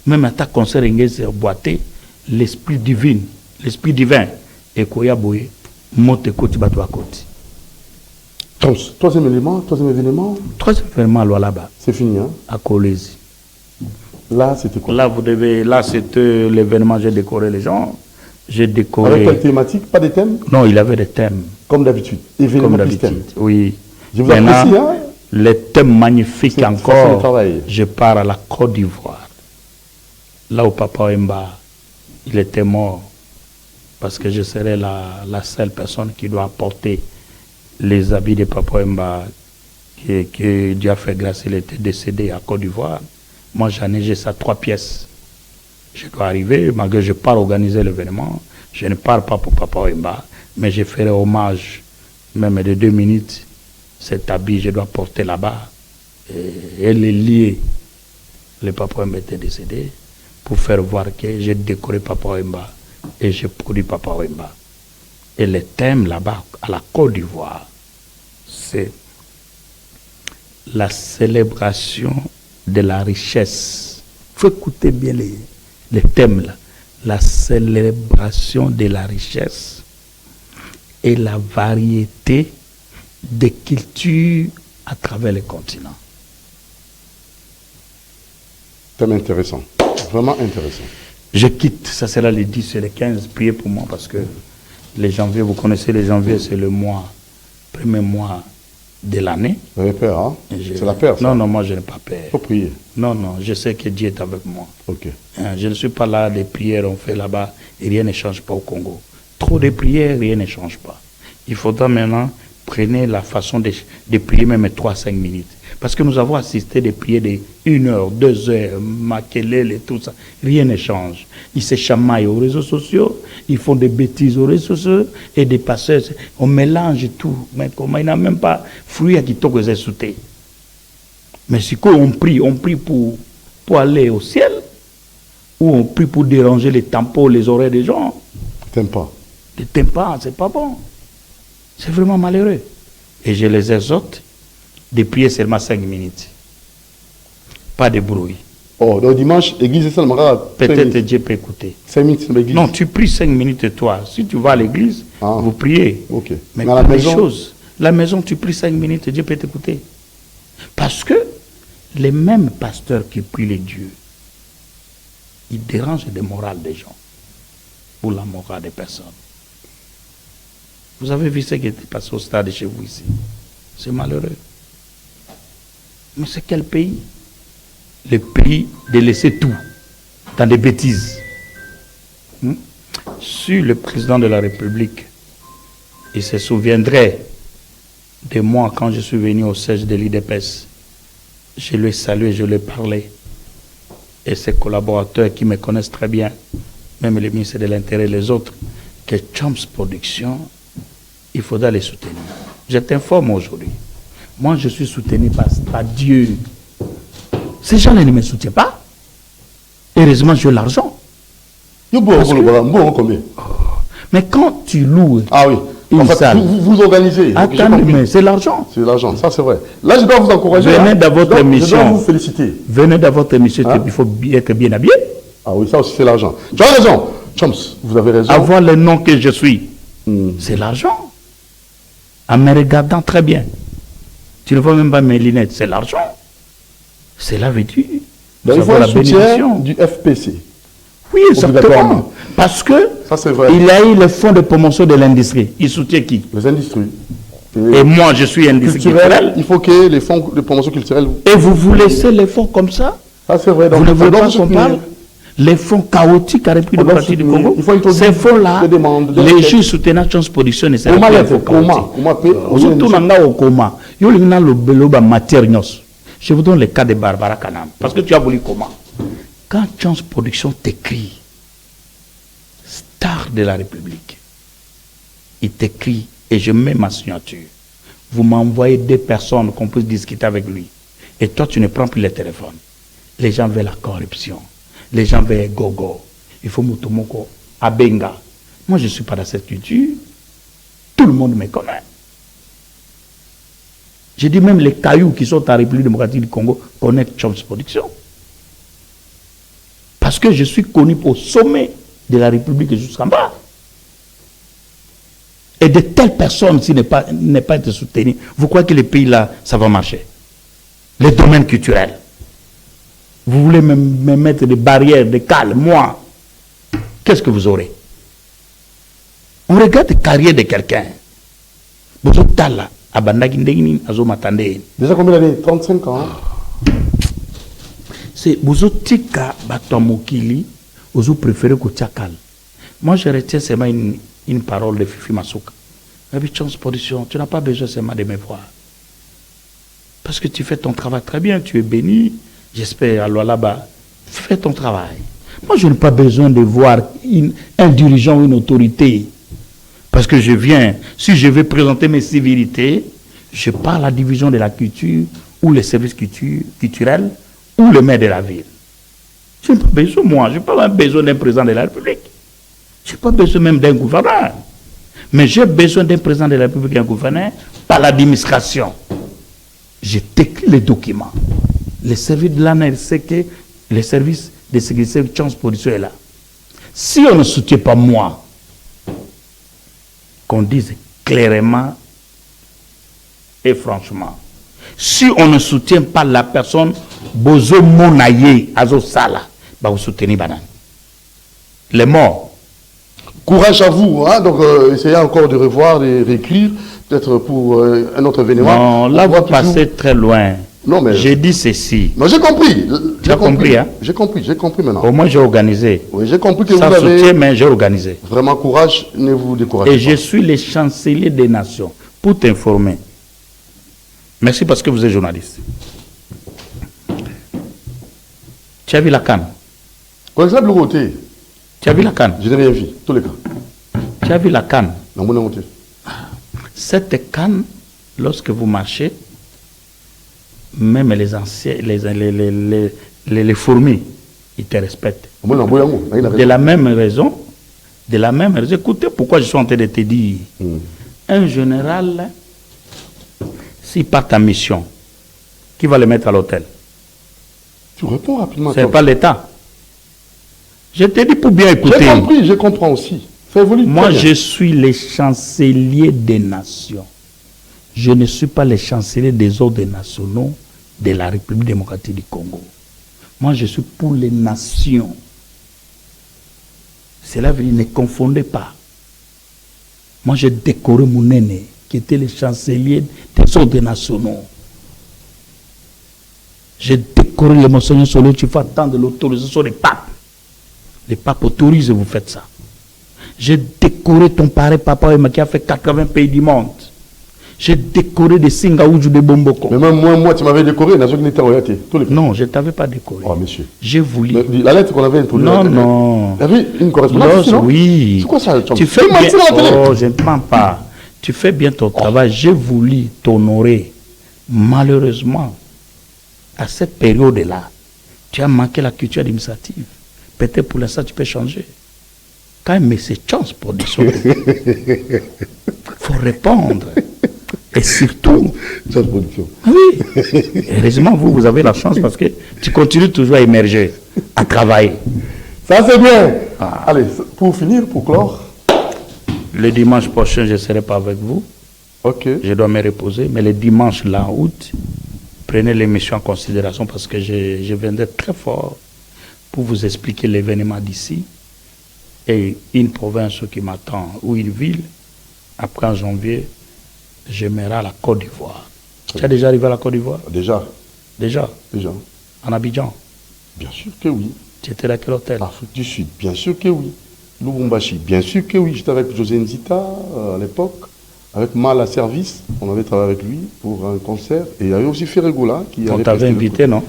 même à ta concert Engels boité, l'esprit divin, et Koyaboye, monte côté bateau à côté. Troisième événement. Troisième événement à Lualaba. C'est fini, hein? À Kolwezi. Là, c'était quoi? Là, c'était l'événement, j'ai décoré les gens. J'ai décoré... Avec quelle thématique? Pas des thèmes? Non, il avait des thèmes. Comme d'habitude. Événement Comme d'habitude, oui. Je vous apprécie, hein? Les thèmes magnifiques encore. Travail. Je pars à la Côte d'Ivoire. Là où Papa Wemba, il était mort. Parce que je serai la seule personne qui doit apporter les habits de Papa Wemba que Dieu a fait grâce, il était décédé à Côte d'Ivoire. Moi, j'ai ça 3 pièces. Je dois arriver, malgré que je pars organiser l'événement. Je ne pars pas pour Papa Wemba, mais je ferai hommage, même de 2 minutes, cet habit, je dois porter là-bas. Et les lier. Le Papa Wemba était décédé, pour faire voir que j'ai décoré Papa Wemba et j'ai produit Papa Wemba. Et le thème là-bas, à la Côte d'Ivoire, c'est la célébration de la richesse. Il faut écouter bien les thèmes là. La célébration de la richesse et la variété des cultures à travers le continent. Thème intéressant. Vraiment intéressant. Je quitte, ça sera les 10 et les 15. Priez pour moi parce que les janvier, vous connaissez les janvier, c'est le premier mois de l'année. Vous avez peur, hein? C'est la peur, ça? Non, moi je n'ai pas peur. Il faut prier. Non, je sais que Dieu est avec moi. Ok. Je ne suis pas là, des prières on fait là-bas et rien ne change pas au Congo. Trop de prières, rien ne change pas. Il faudra maintenant prendre la façon de prier même 3-5 minutes. Parce que nous avons assisté des prières de 1 heure, 2 heures, makelele et tout ça. Rien ne change. Ils se chamaillent aux réseaux sociaux, ils font des bêtises aux réseaux sociaux et des pasteurs. On mélange tout. Mais comment il n'a même pas fruit à qui toque les sautés. Mais c'est quoi on prie pour aller au ciel ou on prie pour déranger les tampons, les oreilles des gens. T'aimes pas? Les tympans, c'est pas bon. C'est vraiment malheureux. Et je les exhorte de prier seulement 5 minutes. Pas de bruit. Oh, donc dimanche, l'église est seulement... Peut-être Dieu peut écouter. 5 minutes dans l'église? Non, tu pries 5 minutes toi. Si tu vas à l'église, vous priez. Ok. Mais dans pas la des maison? choses. La maison, tu pries 5 minutes, Dieu peut t'écouter. Parce que les mêmes pasteurs qui prient les dieux, ils dérangent les morales des gens ou la morale des personnes. Vous avez vu ce qui est passé au stade chez vous ici. C'est malheureux. Mais c'est quel pays? Le pays de laisser tout dans des bêtises. Si le président de la République, il se souviendrait de moi quand je suis venu au siège de l'IDPS, je lui ai salué, je lui ai parlé. Et ses collaborateurs qui me connaissent très bien, même le ministre de l'Intérieur et les autres, que Chomps Production, il faudra les soutenir. Je t'informe aujourd'hui. Moi, je suis soutenu par Dieu. Ces gens-là ne me soutiennent pas. Heureusement, j'ai l'argent. Combien? Mais quand tu loues une salle, vous organisez. Attendez, mais c'est l'argent. C'est l'argent, ça c'est vrai. Là, je dois vous encourager. Venez dans votre émission. Je dois vous féliciter. Venez dans votre émission, il faut être bien habillé. Ah oui, ça aussi c'est l'argent. Tu as raison. Chomps, vous avez raison. Avoir le nom que je suis, c'est l'argent. En me regardant très bien. Tu ne vois même pas mes lunettes, c'est l'argent. C'est la vêtue. Il faut le soutien du FPC. Oui, exactement. Parce que il a eu le fonds de promotion de l'industrie. Il soutient qui? Les industries. Et moi, je suis industrie culturelle. Il faut que les fonds de promotion culturelle... Et vous laissez les fonds comme ça? Ça, c'est vrai. Vous ne voulez pas qu'on parle? Les fonds chaotiques à République démocratique du Congo. Ces fonds-là, les juges soutenant Chomps Production ne seront pas les fonds chaotiques. Je vous donne le cas de Barbara Kanam. Parce que tu as voulu comment? Quand Chomps Production t'écrit, star de la République, il t'écrit et je mets ma signature. Vous m'envoyez 2 personnes qu'on puisse discuter avec lui. Et toi, tu ne prends plus le téléphone. Les gens veulent la corruption. Les gens veulent gogo. Il faut Mutomoko, Abenga. Moi, je ne suis pas dans cette culture. Tout le monde me connaît. J'ai dit même les cailloux qui sont en République démocratique du Congo connaissent Choms Production. Parce que je suis connu au sommet de la République jusqu'en bas. Et de telles personnes, s'il n'est pas été soutenu, vous croyez que les pays là, ça va marcher? Les domaines culturels. Vous voulez me mettre des barrières, des cales, moi, qu'est-ce que vous aurez? On regarde la carrière de quelqu'un. Vous êtes là, à Bandagindegini, à Zomatande. Déjà combien d'années? 35 ans. C'est vous tika batomokili, vous préférez que Tchakal. Moi, je retiens seulement une parole de Fifi Masuka. Avec Choms Production, tu n'as pas besoin seulement de me voir. Parce que tu fais ton travail très bien, tu es béni. J'espère, alors là-bas, fais ton travail. Moi, je n'ai pas besoin de voir un dirigeant ou une autorité. Parce que je viens, si je veux présenter mes civilités, je pars à la division de la culture, ou les services culturels, ou le maire de la ville. Je n'ai pas besoin, moi, je n'ai pas besoin d'un président de la République. Je n'ai pas besoin même d'un gouverneur. Mais j'ai besoin d'un président de la République et un gouverneur par l'administration. J'ai écrit les documents. Les services de l'ANRC, les services de sécurité de Choms Production est là. Si on ne soutient pas moi, qu'on dise clairement et franchement, si on ne soutient pas la personne, Bozo Monaye, Azo Sala, bah vous soutenez Banane. Les morts. Courage à vous, hein? Donc essayez encore de revoir, de réécrire, peut-être pour un autre événement. Non, là vous passez très loin. Non, mais... J'ai dit ceci. Non, j'ai compris. Tu as compris, hein? J'ai compris maintenant. Au moins j'ai organisé. Oui, j'ai compris que sans vous avez... soutien, mais j'ai organisé. Vraiment courage, ne vous découragez pas. Et je suis le chancelier des nations, pour t'informer. Merci parce que vous êtes journaliste. Tu as vu la canne? Par exemple, le côté. Tu as vu la canne? Je n'ai rien vu, tous les cas. Tu as vu la canne? Non, mon nom. Cette canne, lorsque vous marchez, même les anciens, les fourmis, ils te respectent. De la même raison, écoutez pourquoi je suis en train de te dire. Un général, s'il part en mission, qui va le mettre à l'hôtel? Tu réponds rapidement. Ce n'est pas l'État. Je te dis pour bien écouter. J'ai compris, je comprends aussi. Moi, je suis le chancelier des nations. Je ne suis pas le chancelier des ordres nationaux de la République démocratique du Congo. Moi, je suis pour les nations. Cela veut dire, ne confondez pas. Moi, j'ai décoré mon aîné, qui était le chancelier des ordres nationaux. J'ai décoré le monseigneur Solo, tu faut attendre l'autorisation des papes. Les papes autorisent, vous faites ça. J'ai décoré ton père papa qui a fait 80 pays du monde. J'ai décoré des Singaoudjou de Bomboko. Mais même moi, tu m'avais décoré, non, je ne t'avais pas décoré. Oh, monsieur. J'ai voulu. La lettre qu'on avait introduite. Non. Il y avait une correspondance. Oui. C'est quoi ça? Tu fais bien. Oh, je ne mens pas. Tu fais bien ton travail. J'ai voulu t'honorer. Malheureusement, à cette période-là, tu as manqué la culture administrative. Peut-être pour l'instant, tu peux changer. Quand même, c'est chance pour des choses. Il faut répondre. Et surtout... Oui. Heureusement, vous avez la chance parce que tu continues toujours à émerger, à travailler. Ça, c'est bien. Allez, pour finir, pour clore. Le dimanche prochain, je ne serai pas avec vous. Ok. Je dois me reposer. Mais le dimanche, là, en août, prenez l'émission en considération parce que je viendrai très fort pour vous expliquer l'événement d'ici et une province qui m'attend ou une ville. Après, en janvier, je m'irai à la Côte d'Ivoire. Tu as déjà arrivé à la Côte d'Ivoire? Déjà. Déjà? Déjà. En Abidjan? Bien sûr que oui. Tu étais à quel hôtel? Afrique du Sud, bien sûr que oui. Lubumbashi, bien sûr que oui. J'étais avec José Nzita à l'époque, avec Mal à Service. On avait travaillé avec lui pour un concert. Et il y avait aussi Ferregola qui on t'avait invité, non?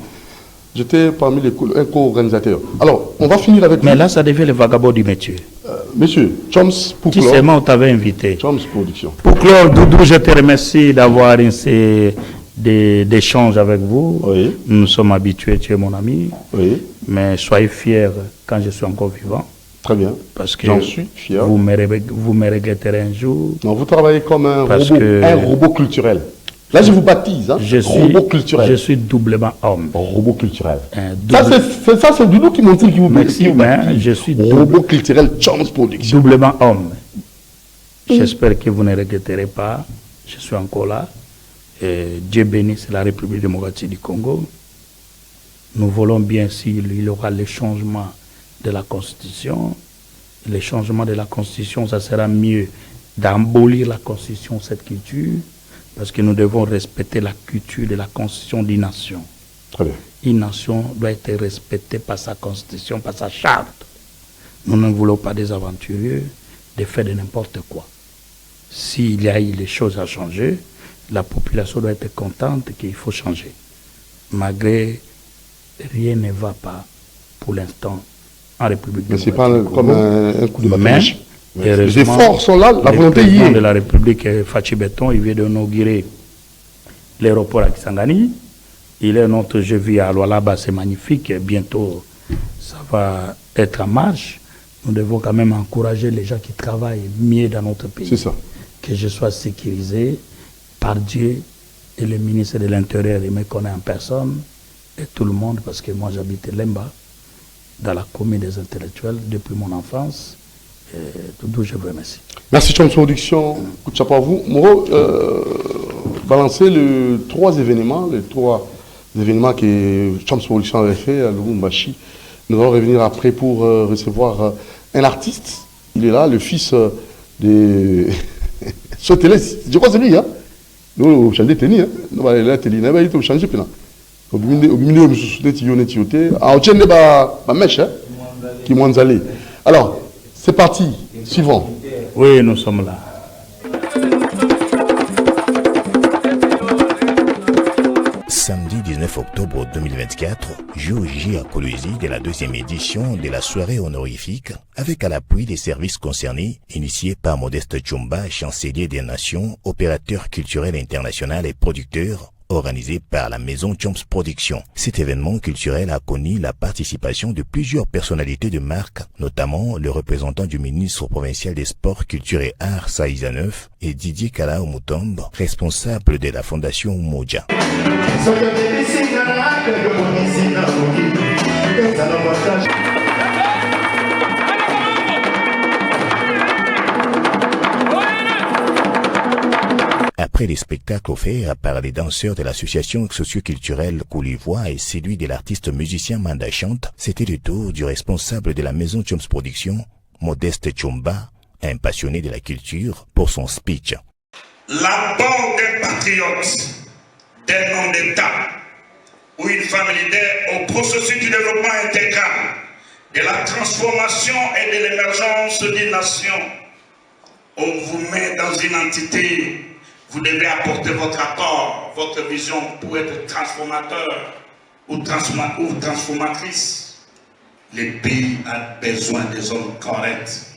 J'étais parmi les co-organisateurs. Alors, on va finir avec... Mais là, ça devient le vagabond du métier. Monsieur, Choms pour Si clore. seulement on t'avait invité. Choms Production. Pour clore, Doudou, je te remercie d'avoir des échanges avec vous. Oui. Nous sommes habitués, tu es mon ami. Oui, Mais soyez fiers quand je suis encore vivant. très bien. Parce que J'en suis fier. vous me regretterez un jour. Non, vous travaillez comme un Parce robot, que- un robot culturel. Là, je vous baptise, hein. Robot culturel. Je suis doublement homme. Robot culturel. Un Ça, double- c'est Doudou qui montre qui vous Merci, qui vous mais baptise. je suis robot culturel Choms Production. doublement homme. J'espère que vous ne regretterez pas. Je suis encore là. Et Dieu bénisse la République démocratique du Congo. Nous voulons bien s'il y aura le changement de la Constitution. Le changement de la Constitution, ça sera mieux d'abolir la Constitution, cette culture, parce que nous devons respecter la culture de la Constitution d'une nation. Très bien. Une nation doit être respectée par sa Constitution, par sa charte. Nous ne voulons pas des aventuriers, de faire de n'importe quoi. S'il y a eu des choses à changer, la population doit être contente qu'il faut changer. Malgré rien ne va pas pour l'instant en République Mais c'est démocratique pas du comme Congo. un coup de bâton. Mais, Les heureusement, efforts sont là, la le volonté y président est. de la République, Fachi Beton, il vient d'inaugurer l'aéroport à Kisangani. Il est notre jeu vie à Lualaba, c'est magnifique. Bientôt, ça va être en marche. Nous devons quand même encourager les gens qui travaillent mieux dans notre pays. C'est ça. Que je sois sécurisé par Dieu et le ministre de l'Intérieur, il me connaît en personne, et tout le monde, parce que moi j'habite Lemba, dans la commune des intellectuels, depuis mon enfance. Et tout je vous remercie. Merci Choms Production. Coup de chapeau à vous. Moreau, balancez les trois événements que Choms Production avait fait à Lubumbashi. Nous allons revenir après pour recevoir un artiste. Il est là, le fils de Soteles. Je crois que c'est lui, hein? Nous, change teni, hein? Nous, il a teni, il a changé plein. Au milieu, nous sommes tioté. Ah, on tient les mèches, hein? Qui m'ont allé. Alors, c'est parti. Suivant. Oui, nous sommes là. Samedi 19 octobre 2024, JOJ à Kolwezi de la deuxième édition de la soirée honorifique avec à l'appui des services concernés, initié par Modeste Tchomba, chancelier des Nations, opérateur culturel international et producteur, organisé par la maison Choms Production. Cet événement culturel a connu la participation de plusieurs personnalités de marque, notamment le représentant du ministre provincial des Sports, Culture et Arts, Saïza Neuf, et Didier Kalao Mutombe, responsable de la fondation Umoja. Après les spectacles offerts par les danseurs de l'association socioculturelle Koulivoie et celui de l'artiste musicien Manda Chante, c'était le tour du responsable de la maison Choms Production, Modeste Tchomba, un passionné de la culture, pour son speech. L'apport d'un patriote, d'un homme d'État ou une femme leader au processus du développement intégral, de la transformation et de l'émergence d'une nation. On vous met dans une entité. Vous devez apporter votre apport, votre vision pour être transformateur ou transformatrice. Le pays a besoin des hommes corrects.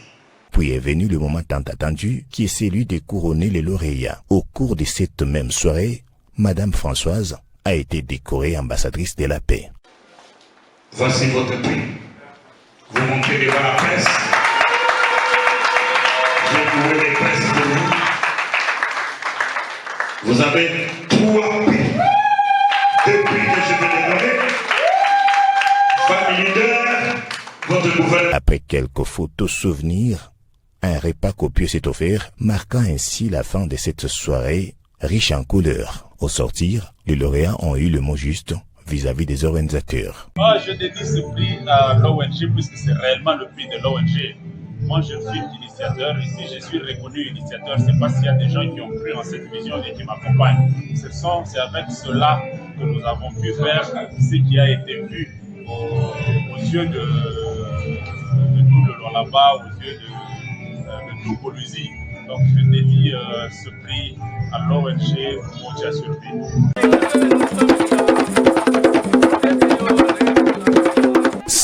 Puis est venu le moment tant attendu qui est celui de couronner les lauréats. Au cours de cette même soirée, Madame Françoise a été décorée ambassadrice de la paix. Voici votre prix. Vous montez devant la presse. J'ai trouvé les presses de vous. Vous avez 3 prix depuis que je vais les donner. Famille leader, votre gouvernement. Après quelques photos souvenirs, un repas copieux s'est offert, marquant ainsi la fin de cette soirée riche en couleurs. Au sortir, les lauréats ont eu le mot juste vis-à-vis des organisateurs. Moi, je dédie ce prix à l'ONG puisque c'est réellement le prix de l'ONG. Moi, je suis initiateur. Et si je suis reconnu initiateur, c'est parce qu'il y a des gens qui ont cru en cette vision et qui m'accompagnent. C'est avec cela que nous avons pu faire ce qui a été vu aux yeux de tout le Lualaba, aux yeux de tout Kolwezi. Donc, je dédie ce prix à l'ONG Umoja Survie.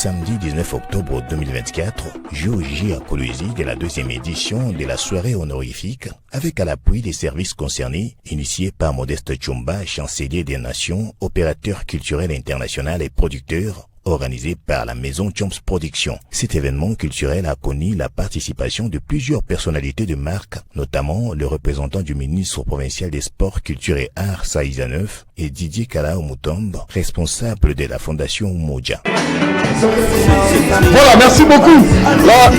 Samedi 19 octobre 2024, JOJ à Kolwezi de la deuxième édition de la soirée honorifique avec à l'appui des services concernés, initié par Modeste Chumba, chancelier des Nations, opérateur culturel international et producteur, organisé par la maison Chomps Production. Cet événement culturel a connu la participation de plusieurs personnalités de marque, notamment le représentant du ministre provincial des Sports, Culture et Arts, Saïza Neuf, et Didier Kalao Mutombe, responsable de la fondation Moja. Voilà, merci beaucoup. Là,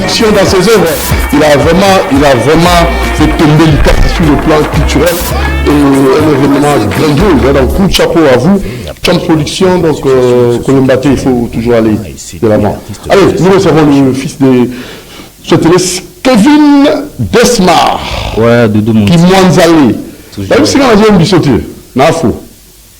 Diction dans ses œuvres, il a vraiment fait tomber le cap sur le plan culturel et un événement grandiose. Donc, coup de chapeau à vous. Chomps Production, donc Colombaté, il faut toujours aller de l'avant. Allez, nous recevons le fils de Kevin Desmar. Ouais, qui Mwanzale. Là, c'est quand on a dit un bissoté. N'afo.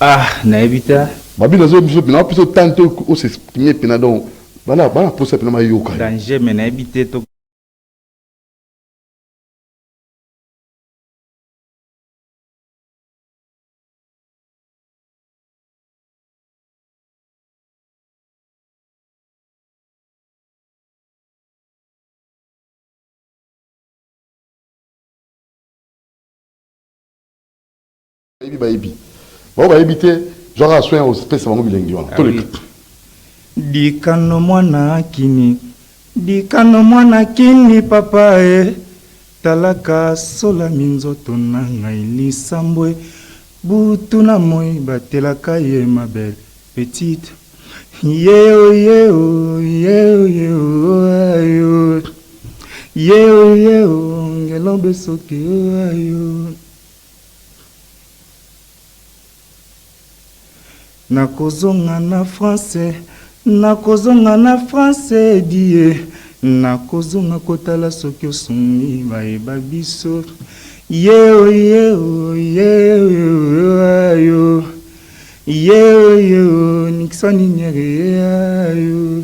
Ah, n'habita. Babi dans un bissoté, n'a pas tant que c'est signé Pénadon. Voilà, pour ça, Pénama Yoka. Danger, mais n'habité. Bon, bah éviter, genre à soin au espèce avant bilingue. Dikano mwana kini papa talaka sola minzoto na ngai lisambwe butu na moi batelaka ye ma belle petite yeo ngelombe soki ayo nakozonga na France die nakozonga kotala soki osungi bayeba biso yeo nikisani nyere ayo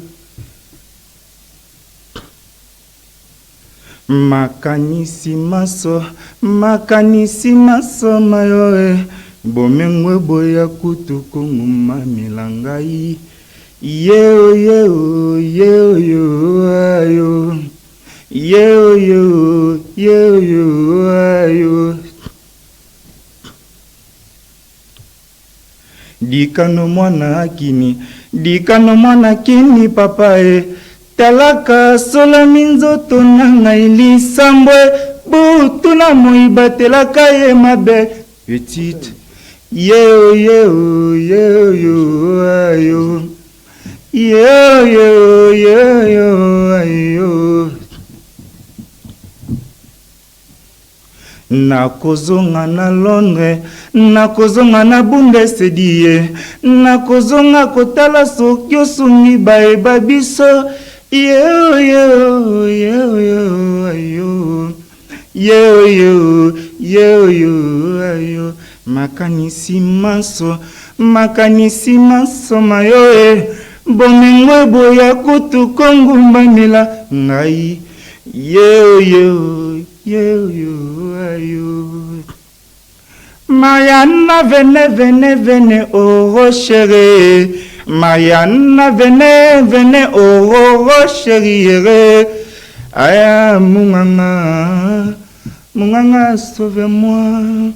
makanisi maso mayo bomengwe boya kutu konguma milangai yeo ayo dikano mwana kini papa talaka sola minzoto na ngai lisambwe butu na moi batelaka ye mabe petite ayo nakozonga na Londres nakozonga na Bundesliga nakozonga kotala soki osungi bayeba biso ayo makanisi maso mayo bomengwe boya kutu kongumbamela ngai ayo Mariana vene oh chérie Mariana vene oh chérie aya munganga sauve-moi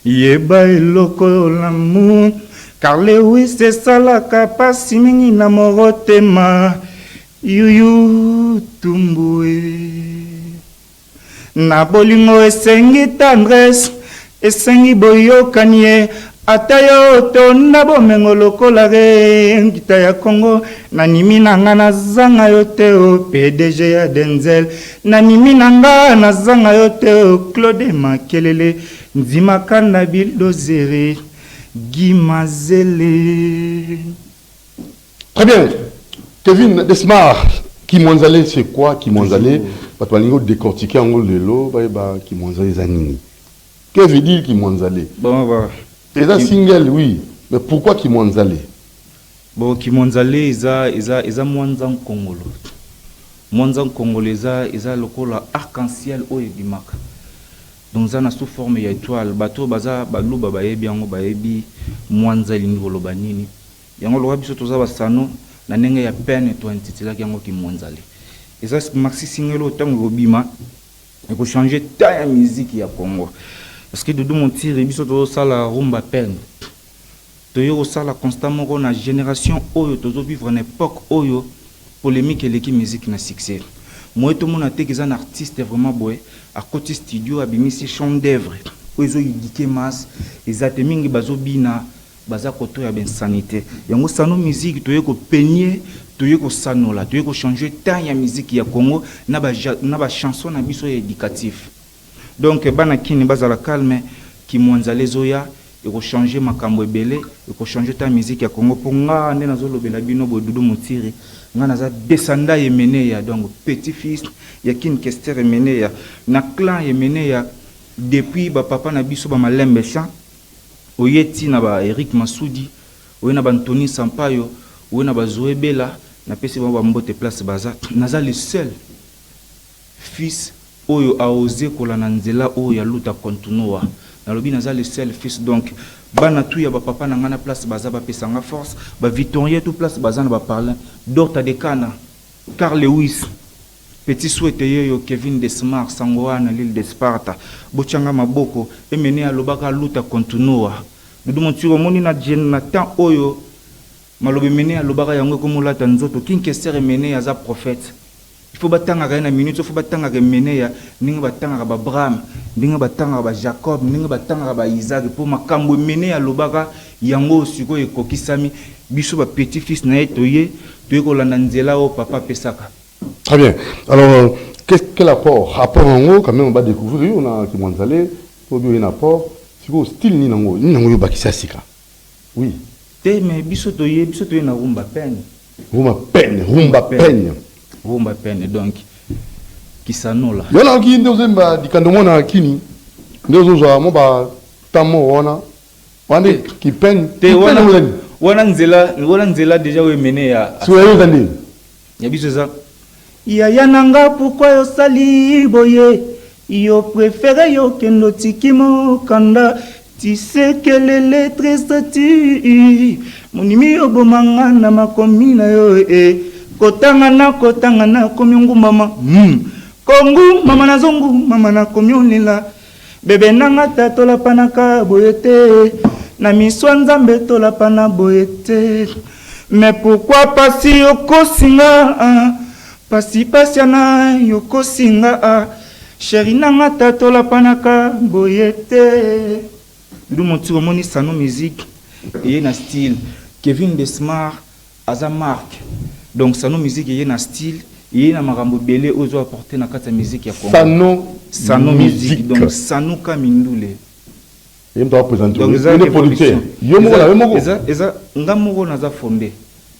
yeba eloko l'amour car Lewis c'est ça la capacité mingi na morotema yuyu tumbue na bolingo esengi tendresse esengi boyokanie atayo tonda bomengo lokola re ngita ya Congo na nimi nanga na zanga yote o PDG ya Denzel na nimi nanga na zanga yote o Claude Makelele Nzima Kanda Bildozere Guimazele. Très bien. Kevin Desmar, Kimwanzale c'est quoi Kimwanzale? Patwalingo décortiquer en de l'eau, Kimwanzale zanini. Qu'est-ce que veut dire Kimwanzale? Bon, bah. C'est un single, oui. Mais pourquoi Kimwanzale? Bon, Kimwanzale, ils ont Mwanzan Congolo. Mwanzan Congolo, ils ont le col arc-en-ciel au Ebimak. Donc, ça a sous forme d'étoile. Bateau, baza, balou, babaebi, ango, baebi, Mwanzali, Ngolo, banini. yango loka biso toza basano na ndenge ya peine to intitulaki yango Kimwanzale eza Maxi Singelo ntango kobima changer ta ya musique ya Congo parce que Doudou Montiri biso tozosala rumba peine toyo kosala constamment na génération oyo tozovivre na époque oyo polémique eleki musique na succès moi tout mon até qu'ils un artiste vraiment boy à côté studio abimisi chant d'œuvre oyo yidike mas ezate mingi bazobina baza koto ya ben sanité yango sano musique toyo ko peigner toyo ko sanola toyo ko changer tant ya musique ya Congo na ba chanson na biso éducatif donc bana kini bazala calme Kimwanzale zoya et ko changer makambo ebele et ko changer ta musique ya Congo pour nga nde nazolobela bino bo Doudou Montiri nga naza descendant yemene ya donc petit fils ya Kin Kester yemene ya na clan yemene ya depuis ba papa na biso ba Malembe Chan oyeti na ba Eric Masudi oyena ba Anthony Sampayo oyena ba Zoé Bela na pesi ba mbote place baza naza le seul fils oyo a osé kolana nzela oyo ya luta kontunoa na lobi naza le seul fils donc bana tu ya ba papa na ngana place baza ba pesanga force ba Victorien tout place baza na ba parler Dorta de Kana Carl Lewis petit souhaité yo Kevin Desmar Sangoana l'île de Sparta bochanga maboko emene ya lobaka luta kontunoa Doudou Montiri moni na temps oyo malobi mene ya lobaka yango ko molata nzoto King Kester mene ya za prophète il faut batanga na minute il faut batanga mene ya ninga batanga ba Abraham ninga batanga ba Jacob ninga batanga ba Isaac pour makambo mene ya lobaka yango siko ekokisami biso ba petit fils na etoye toyeko landa nzela o papa pesaka. Très bien. Alors quel rapport en haut quand même on va découvrir on a Kimwanzale pour bien un apport siko style ni nango yo bakisa sika. Oui. Te mais biso toye na rumba peine. Rumba peine donc kisanola yona ki ndio zemba dikando na kini ndio zo mo ba tamo wana wande ki peine te wana nzela déjà we mene ya soyo ndani ya biso za ya yananga pourquoi yo sali boye yo préféré yo kendo tikimo kanda tu sais que les lettres statues monimi obomanga na makomi na yo kotanga na komyungu mama kongu mama na zongu mama na komyonela bebe nanga tatola panaka boyete na miswa nzambe tola pana boyete mais pourquoi pasi yokosinga pasi yana yokosinga chéri nanga tatola panaka boyete Doudou Montiri moni sano musique et na style Kevin Desmar aza marque donc sano musique et na style et na makambo belé ozo apporter na kata musique ya Congo sano musique donc sano kamindule et me doit présenter le producteur yo moko eza ngamoko naza fondé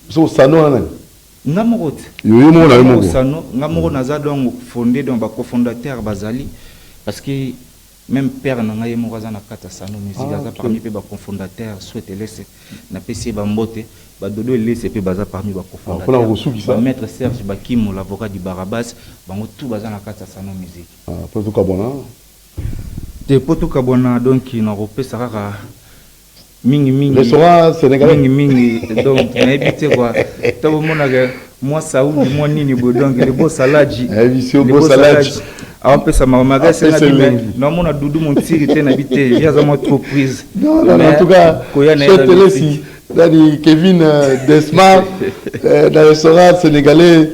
so sano na ngamoko yo moko sano ngamoko naza donc fondé donc ba cofondateur bazali parce que même père nanga yemo kaza na kata sano musique aza parmi pe ba cofondateur souhaite laisser na PC ba mbote ba dodo laisser pe baza parmi ba cofondateur maître Serge Bakimo l'avocat du Barabas bango tout baza na kata sano musique poto kabona te poto kabona donc na repesa kaka mingi restaurant sénégalais mingi donc na ebité quoi to mona que moi Saoudi moi nini bo donc le beau saladi on peut ça maman c'est la même non mon Doudou Montiri te na bité il y a vraiment trop prise non en tout cas Kevin Desmar dans le restaurant sénégalais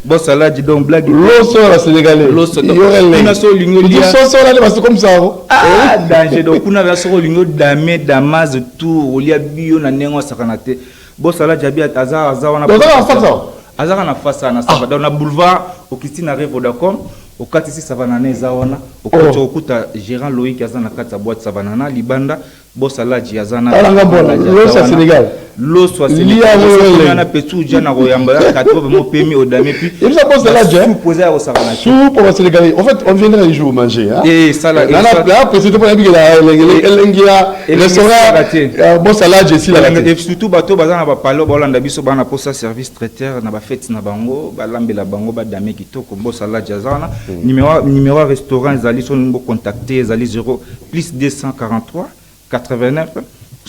bon salade donc blague l'osso sénégalais l'osso kuna so lingo dia so là parce comme ça danger donc kuna va so lingo damé damaz tout olia bio na nengo sakanate bon salade abi aza wana azaka na fasa na saba dans na boulevard au Christina Revodacom au katisi savanana zawana au koto okuta gérant Loïc azana kata boîte savanana libanda bosalaji azana l'osso Sénégal l'osso Sénégal na petu jana royamba 80 mo permis au dame puis il ça bosalaji poser au savanana sous pour Sénégal en fait on viendra un jour manger hein et ça là c'est pour l'engia restaurant bosalaji ici là et surtout bato bazana ba palo bolanda biso bana posa service traiteur na ba fête na bango ba lambela bango ba dame kitoko bosalaji azana numéro restaurant ezali so ngo contacter ezali 0 + 243 89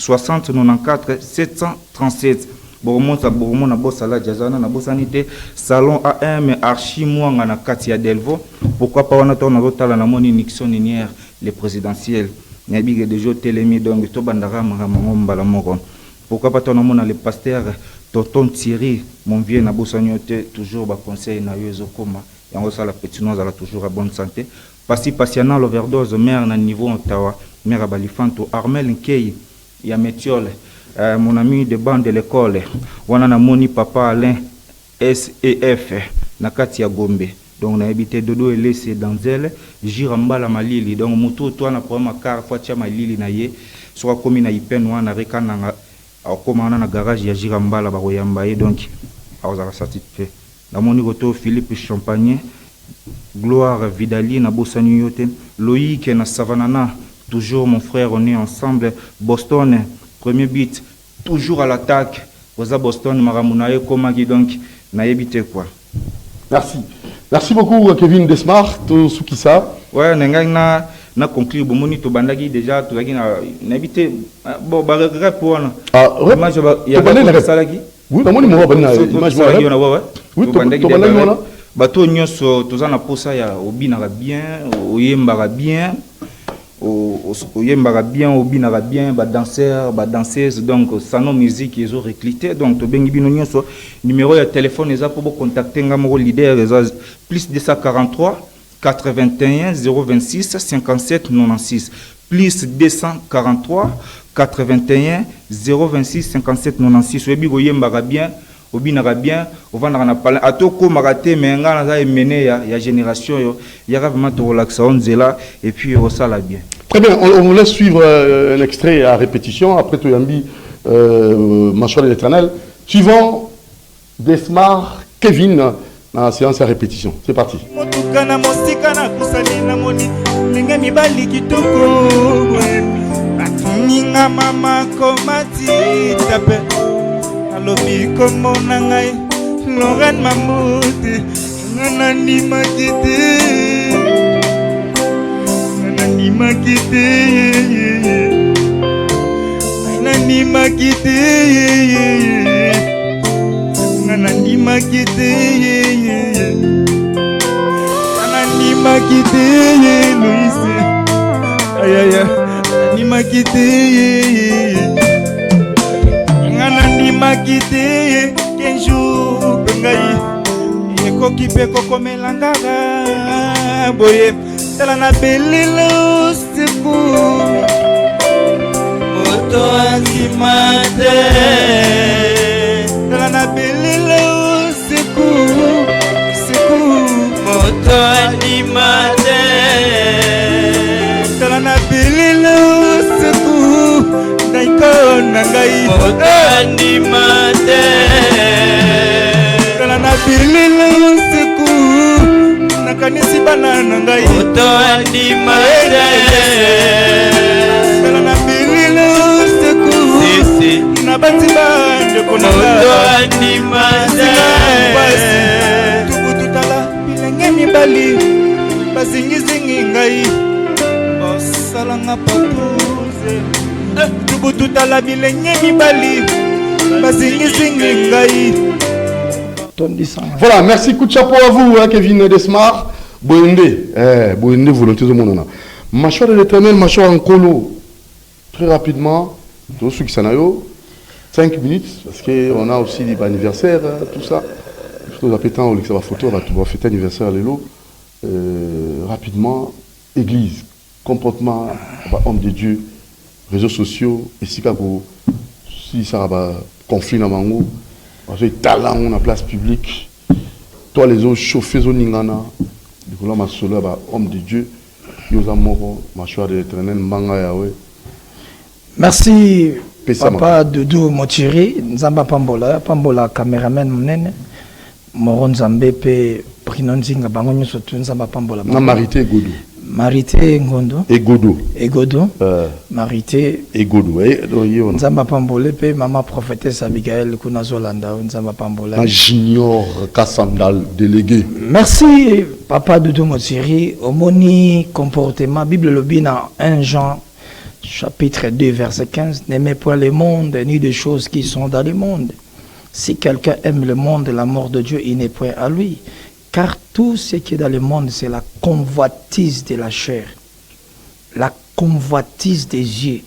60 94 737. Boromona boromona bosala jazana na bosanité salon AM archi mwanga na kati ya Delvaux. Pourquoi pas on attend na tala na moni Nixon Ninière les présidentielles. Nyabiga de jo telemi donc to bandara ngomba la moko. Pourquoi pas ton mona le pasteur Tonton Thierry mon vieux na bosanyote toujours ba conseil na yezo koma. Yango sala petit nous ala toujours à bonne santé. Pasi patiana l'overdose mère na niveau Ottawa, mère Balifanto Armel Nkei ya Métiole. Mon ami de bande de l'école, wana na moni papa Alain SEF na kati ya Gombe. Donc na habité dodo elese Danzel, Jirambala Malili. Donc mutu to na problème car fois tia Malili na ye, soit komi na ipen wana rekana na akomana na garage ya Jirambala ba koyamba ye donc awazaka satisfait. Na moni goto Philippe Champagne, Gloire Vidali na bosani yote, Loïc na Savanana, toujours mon frère on est ensemble, Boston. Premier beat, toujours à l'attaque. Oza Boston, Maramunae, Komagi, donc, n'a évité quoi. Merci. Merci beaucoup, Kevin Desmar, tout ce qui ça. Ouais, na conclu, bon, moni, to bandagi déjà, to lagi na évité. Bon, bah, regret pour on. Ah, image, il y a pas salagi. Oui, na moni, moi, bah, image, moi, oui, to bandagi, voilà. Bah, to nyonso, to zana posa ya, obinara bien, oyembara bien. Oyembara bien, obinara bien, ba danseur, ba danseuse, donc salon musique ils ont recruté, donc to bengi bino nyonso numéro de téléphone les a pour contacter ngamo leader plus 243 81 026 57 96 plus 243 81 026 57 96 webi oyembara bien obinara bien ovandaka na pala atoko maraté mais ngana za mené ya génération yo ya vraiment to relaxa on zela et puis au sala bien. Très bien, on vous laisse suivre un extrait à répétition après Toyambi Machoual de l'Éternel. Suivant Desmar Kevin dans la séance à répétition. C'est parti. Alobi komo nangai Lorraine Mamoudi Nanani makite Nanani makite Nanani makite Nanani makite Nanani makite Louise Ayaya Nanani makite Nanani makite kenju bengai ekoki pe kokomelangara boye tala na belilo siku moto akimate tala na belilo siku moto akimate tala na belilo siku Daiko nangai Otani mate Kala na bililo siku Nakanisi bana nangai Otani mate Kala na bililo siku Nabati bande kunanga Otani mate Tuku tutala bilenge mibali Bazingi zingi ngai Osalanga patuze Tubututala bilenge mibali bazingi ngai. Voilà, merci, coup de chapeau à vous, hein, Kevin Desmar. Boende, volonté de mon nom. Machoual de l'Éternel, Machoual en colo. Très rapidement, tous ceux qui s'en aillent, 5 minutes, parce qu'on a aussi des anniversaires, tout ça. Tout appétant, on va photo, on va fêter anniversaire à l'élo. Rapidement, église, comportement, homme de Dieu. Réseaux sociaux, et si ça va conflit dans Mango, parce que talent on a place publique, toi les autres chauffeurs au Ningana, du coup là ma solo homme de Dieu, Yosamoro, Machoual de l'Éternel, Manga Yahweh. Merci Papa Doudou Motiri, Nzamba Pambola caméraman monene, Moron Zambepe, Prinonzinga Bangonyo Sotu Nzamba Pambola. Na Marité Godou. Marité Ngondo. Egodo. Marité. Egodo. Nzamba Pambole pe maman prophétesse Abigail Kunazolanda. Nzamba Pambole. Un junior Kassandal délégué. Merci Papa Doudou Motiri. Omoni comportement Bible lobby na 1 Jean chapitre 2, verset 15, n'aimez point le monde, ni des choses qui sont dans le monde. Si quelqu'un aime le monde et la mort de Dieu, il n'est point à lui. Car tout ce qui est dans le monde, c'est la convoitise de la chair, la convoitise des yeux.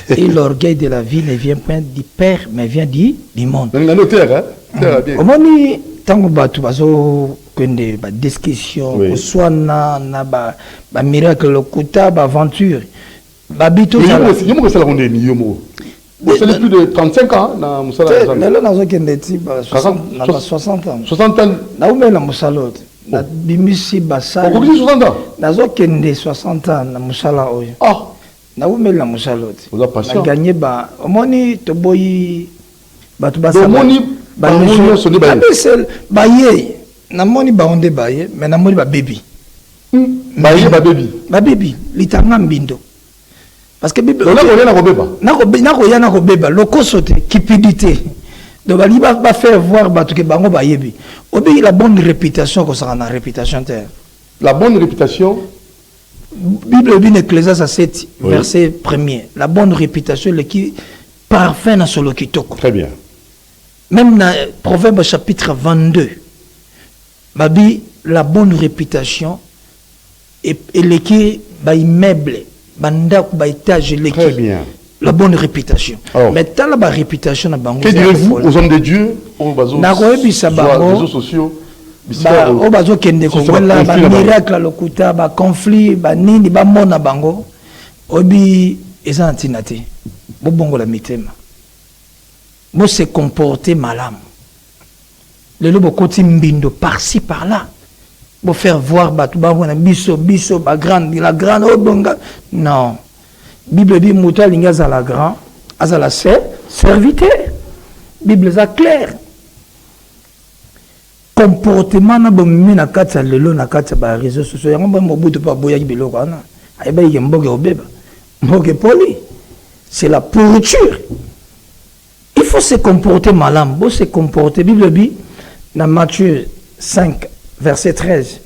Et l'orgueil de la vie ne vient point du Père, mais vient du monde. Au moment où tango batu bazo kende ba discussion soit na ba miracle lokuta ba aventure ba bitu ça yomo ça la ronde ni yomo vous savez plus de 35 ans na musala là nazo kende ti ba 60 ans 60 ans na umela musalo na bimisi basala ko 60 ans nazo kende 60 ans na musala oyo na umela musalo vous a patient na gagner ba omoni to boyi batu basala omoni baye namoni baonde baye mais namoni babebi baye babebi litanga mbindo parce que bible nakoya na kobeba lokoso te cupidité donc bali ba faire voir bato ke bango bayebi obi la bonne réputation ko sera na réputation terre la bonne réputation bible bin Ecclésiaste 7 verset 1er la bonne réputation le qui parfait na solo kitoko très bien. Même dans Proverbe chapitre 22, babi la bonne réputation et l'équipe ba immeuble, banda ba étage l'équipe. La bonne réputation. Alors, mais t'as la réputation na bango. Que direz-vous aux hommes de Dieu, aux réseaux sociaux, au bazo kende ko wala ba miracle lokuta ba conflit ba nini ba mona bango obi ezantinate bo bongo la mitema. Moi, se comporter malam. Le lobo côté mbindo par-ci par-là. Pour faire voir batuba wana biso ba grande la grande obonga. Non. Bible dit muta linga za la grand, za la serviteur. Bible za clair. Comportement na bomi na kata lelo na kata ba réseaux sociaux. Yango ba mobutu pa boya biloko ana. Ayeba yike mboge obeba. Mboge poli. C'est la pourriture. Il faut se comporter malam, il faut se comporter. Bible dit dans Matthieu 5, verset 13.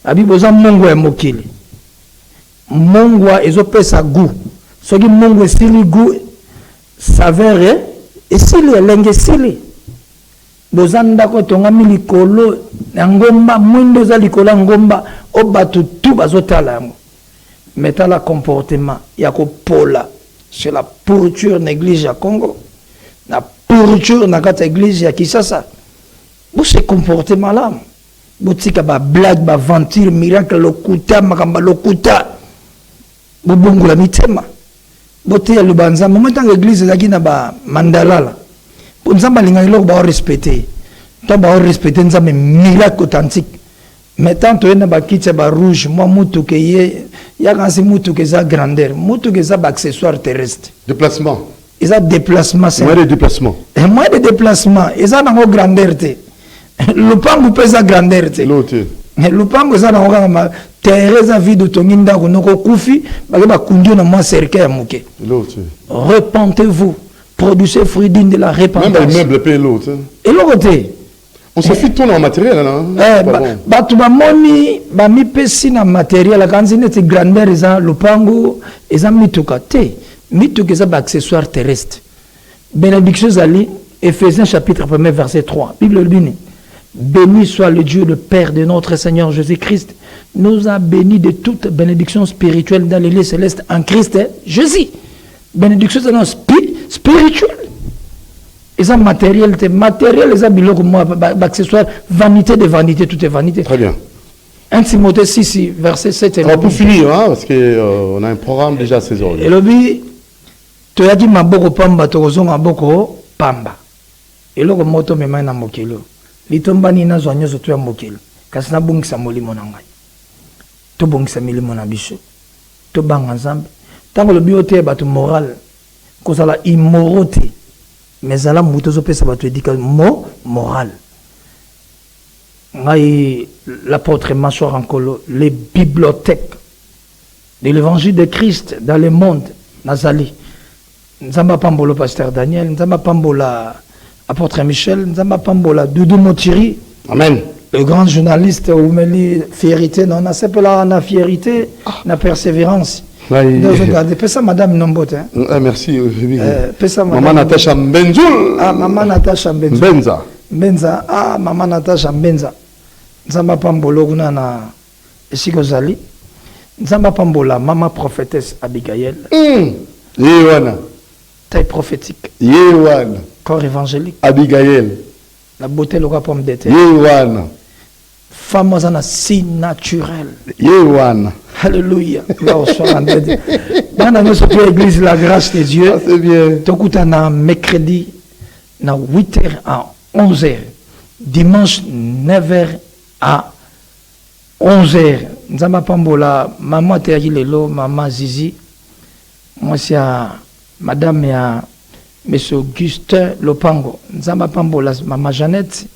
La Bible dit Mongwa est mokili. Mongwa est opé sa goût. Ce qui mongwa est sili goût, saveur et sili lenge sili. Bozanda ko tonga milikolo ngomba mwindo za likola ngomba obatu tu bazotala yango. Meta la comportement ya ko pola c'est la pourriture néglige à Congo. La pourriture dans cette église ya Kisasa. Vous se comportez mal. Vous tika ba blague, ba aventure, miracle lokuta, makamba lokuta. Vous bongo la mitema. Vous te le banza moment dans l'église là qui na ba mandala là. Pour nzamba linga lo ba respecter. To ba respecter nzamba miracle authentique. Maintenant to na ba kitse ba rouge, moi mutu ke ye ya kansi mutu ke za grandeur, mutu ke za ba accessoire terrestre. Déplacement. Ils ont déplacement. Moins de déplacement. Moins de déplacement. Ils ont une grandeur. Le pango pèse la grandeur. Le pango est en Teresa vie de Toninda, Gonoko Koufi, Bagaba Kundio, na cercueil à Mouké. Repentez-vous. Produisez fruit digne de la repentance. Même les meubles payent l'autre. Et l'autre. On se fit tourner en matériel, non? Tu vas moni, mi pesi na matériel, quand c'est grandeur, le pango, ils ont mis tout côté. Mythe que ça accessoire terrestre. Bénédiction Zali, Ephésiens chapitre 1 verset 3. Bible bénie. Béni soit le Dieu, le Père de notre Seigneur Jésus-Christ. Nous a bénis de toute bénédiction spirituelle dans les lieux célestes en Christ Jésus. Bénédiction spirituelle. Et ça matériel, les habits moi accessoire, vanité de vanité, tout est vanité. Très bien. 1 Timothée 6, verset 7 et 9. Pour finir, hein, parce qu'on a un programme déjà à 16 heures. Et le but, tu as dit maboko pamba, tu as dit maboko pamba. Et le moto me maina mokelo. Litomba ni na zonyo zo tu ya mokelo. Kasi na bungisa molimo na ngai. To bungisa milimo na biso. To banga nzambe. Tango le biote ba tu moral. Ko sala immoralité. Mais ala muto zo pesa ba tu éducation moral. L'apôtre Massoir Ankolo, les bibliothèques de l'évangile de Christ dans le monde, Nazali. Nzamba Pambola, pasteur Daniel, Nzamba Pambola, apôtre Michel, Nzamba Pambola, Doudou Motiri. Amen. Le grand journaliste, Oumeli, fierté, non, on a la fierté, la persévérance. Regardez, pesa madame Nombote. Merci. Pesa Maman Natacha Mbenzoul. Ah, maman Natacha Mbenza. Mbenza. Ah, maman Natacha Mbenza. Nzamba pambolo kuna na esiko zali. Nzamba pambola maman prophétesse Abigail. Yewana. Taille prophétique. Yewana. Corps évangélique. Abigail. La beauté, le roi pomme de terre. Yewana. Femme si naturelle. Yewana. Alléluia. Gloire soit à Dieu. Dans notre église, la grâce de Dieu. C'est bien. Tout à mercredi, na 8h à 11h. Dimanche, 9h à 11h. Nzamba Pambola, maman Terry Lelo, maman Zizi. Moi, c'est madame et monsieur Augustin Lopango. Nzamba Pambola, maman Jeannette.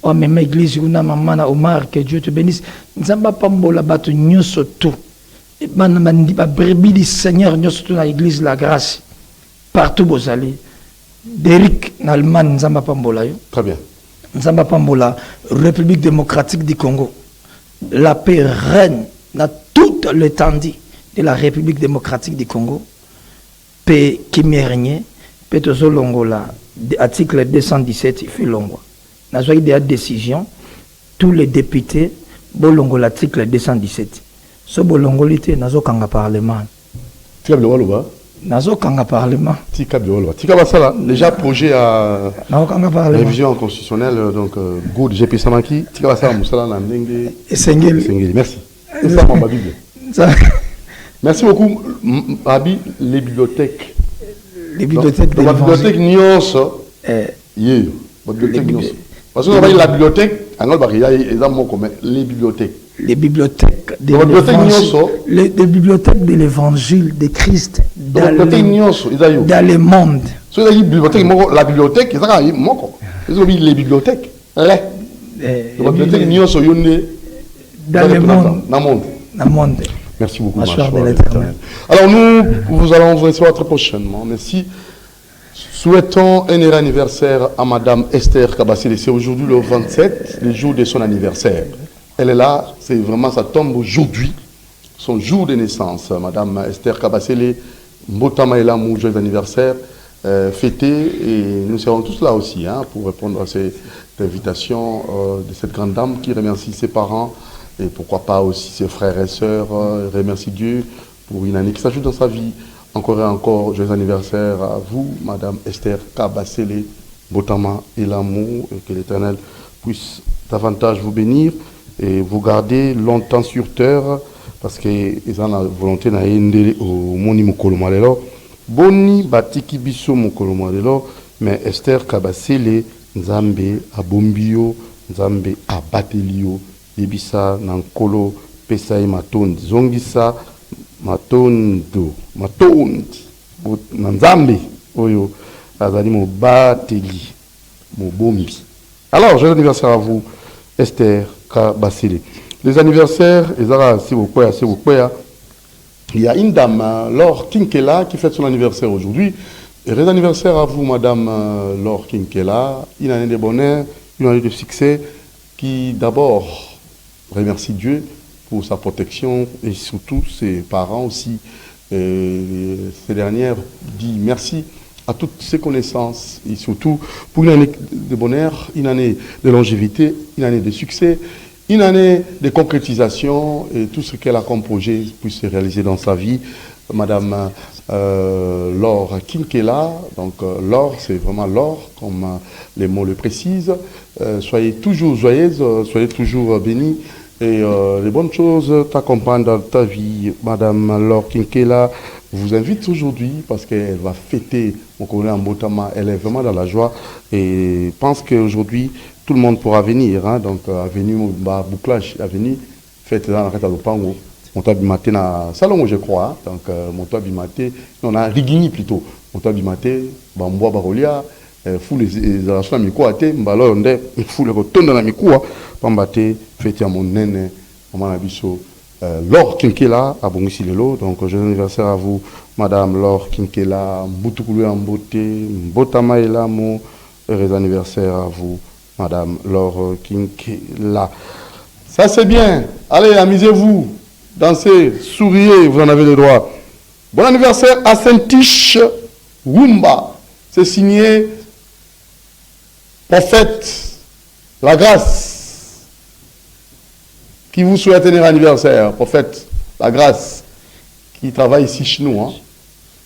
Oh, même église, maman Omar, que Dieu te bénisse. Nzamba Pambola, batu nyoso tout. Brebis du Seigneur, surtout dans l'église la grâce. Partout vous allez. D'Eric, en Allemagne, Nzamba Pambola. Très bien. Nzamba Pambola, République démocratique du Congo. La paix règne dans toute l'étendue de la République démocratique du Congo. Paix qui m'est régné. Paix de Zolongola, article 217, il fait longo. Dans la décision, tous les députés, bolongo l'article 217. Ce bolongolité, nazo kanga parlement. Tika Biloba. Nazo kanga parlement. Tika Biloba. Tika Basala, déjà projet à révision constitutionnelle, donc good GP Samaki. Tika Basala Moussala Nandenge. Et Sengeli. Merci. C'est ça ma Bible. Merci beaucoup, Abi, les bibliothèques. Les bibliothèques. La bibliothèque Nyons. Yeah. Bibliothèque Nyons. Parce que la bibliothèque, les bibliothèques. Les bibliothèques de l'évangile de Christ dans le monde. La bibliothèque, les bibliothèques. Dans le monde. Merci beaucoup. Alors nous allons vous recevoir très prochainement. Merci. Souhaitons un heureux anniversaire à Madame Esther Kabasele. C'est aujourd'hui le 27, le jour de son anniversaire. Elle est là, c'est vraiment, ça tombe aujourd'hui, son jour de naissance. Madame Esther Kabasele, Mbotama et Lamou, joyeux anniversaire, fêté. Et nous serons tous là aussi pour répondre à cette invitation de cette grande dame qui remercie ses parents et pourquoi pas aussi ses frères et sœurs. Remercie Dieu pour une année qui s'ajoute dans sa vie. Encore et encore, joyeux anniversaire à vous, Madame Esther Kabasele, Botama et l'amour, et que l'Éternel puisse davantage vous bénir et vous garder longtemps sur terre, parce qu'ils ont la volonté d'aller au Moni Mokolomalelo. Boni Batiki Biso Mokolomalelo, mais Esther Kabasele, Nzambe Abombio, Nzambe Abatelio, Debisa Nankolo, Pesai Maton, Zongisa, Matondo, Nzambe, Oyo, Azali Mobateli, Mobombi. Alors, joyeux anniversaire à vous, Esther Kabasele. Les anniversaires, il y a une dame, Laure Kinkela, qui fête son anniversaire aujourd'hui. Joyeux anniversaire à vous, Madame Laure Kinkela. Une année de bonheur, une année de succès, qui d'abord remercie Dieu pour sa protection et surtout ses parents aussi. Ces dernières disent merci à toutes ses connaissances et surtout pour une année de bonheur, une année de longévité, une année de succès, une année de concrétisation et tout ce qu'elle a comme projet puisse se réaliser dans sa vie. Madame Laure Kinkela, donc Laure, c'est vraiment Laure, comme les mots le précisent. Soyez toujours joyeuse, soyez toujours bénis. Et les bonnes choses t'accompagnent dans ta vie. Madame Laure Kinkela vous invite aujourd'hui parce qu'elle va fêter mon colonel Mbotama. Elle est vraiment dans la joie et pense qu'aujourd'hui tout le monde pourra venir. Donc avenue Bouclage, avenue fête dans la Reta Lopango. Montois-Bimaté na Salongo, je crois. Donc Montois-Bimaté, on a Rigini plutôt. Montois-Bimaté, Bamboa Barolia. Fou les relations amicaux à te mbalo onde fou le retourne dans l'amicaux pambate fête à mon nene maman abiso Laure Kinkela à Bongisi Lelo. Donc joyeux anniversaire à vous Madame Laure Kinkela, Mbutukulu Mbote, Mbotama Elamo. Heureux anniversaire à vous Madame Laure Kinkela. Ça c'est bien. Allez, amusez-vous, dansez, souriez, vous en avez le droit. Bon anniversaire à Saint-Tiche Wumba. C'est signé Prophète La Grâce. Qui vous souhaite un anniversaire, Prophète La Grâce, qui travaille ici chez nous. Hein.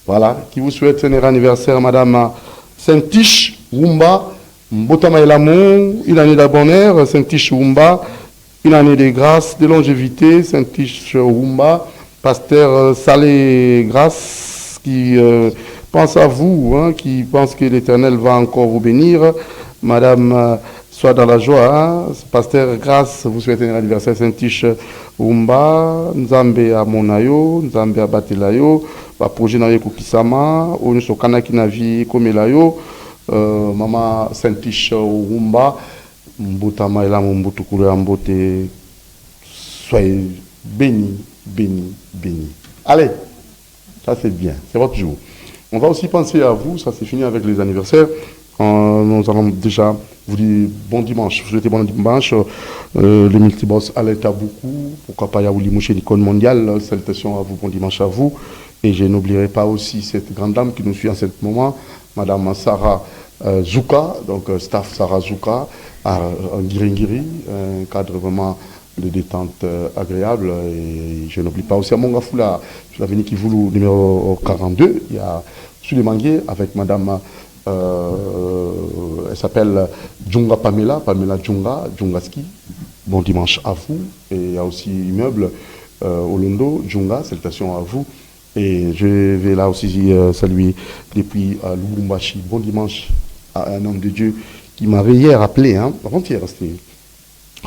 Voilà, qui vous souhaite un anniversaire, Madame Saint-Tiche Wumba. Mbotama Elamon, une année de bonheur, Saint-Tiche Wumba, une année de grâce, de longévité, Saint-Tiche Wumba, pasteur Salé Grâce, qui pense à vous, hein, qui pense que l'Éternel va encore vous bénir. Madame, soit dans la joie, hein, pasteur Grâce, vous souhaitez un anniversaire, Saint-Tiche Wumba, Nzambe à Monayo, Nzambe à Batelayo, ba projet na yeko kisama, on so kanaki na vie comme layo. Maman Saint-Tiche Wumba, Mbotama et la Mbotukuru Ambote, soyez bénis, bénis, bénis. Allez, ça c'est bien, c'est votre jour. On va aussi penser à vous, ça c'est fini avec les anniversaires. Nous allons déjà vous dire bon dimanche, vous souhaitez bon dimanche. Le multiboss alerta beaucoup, pourquoi pas Yaouli Mouché l'icône mondiale, salutations à vous, bon dimanche à vous. Et je n'oublierai pas aussi cette grande dame qui nous suit en ce moment, Madame Sarah Zouka, donc staff Sarah Zouka, à Ngiri, un cadre vraiment de détente agréable. Et je n'oublie pas aussi à Mongafoula, sur l'avenue Kivoulou numéro 42, il y a Sulemangué avec Madame, elle s'appelle Djunga Pamela Djungaski. Bon dimanche à vous. Et il y a aussi immeuble Olondo, Djunga, salutations à vous. Et je vais là aussi saluer depuis Lubumbashi. Bon dimanche à un homme de Dieu qui m'avait hier appelé, hein, avant-hier, c'était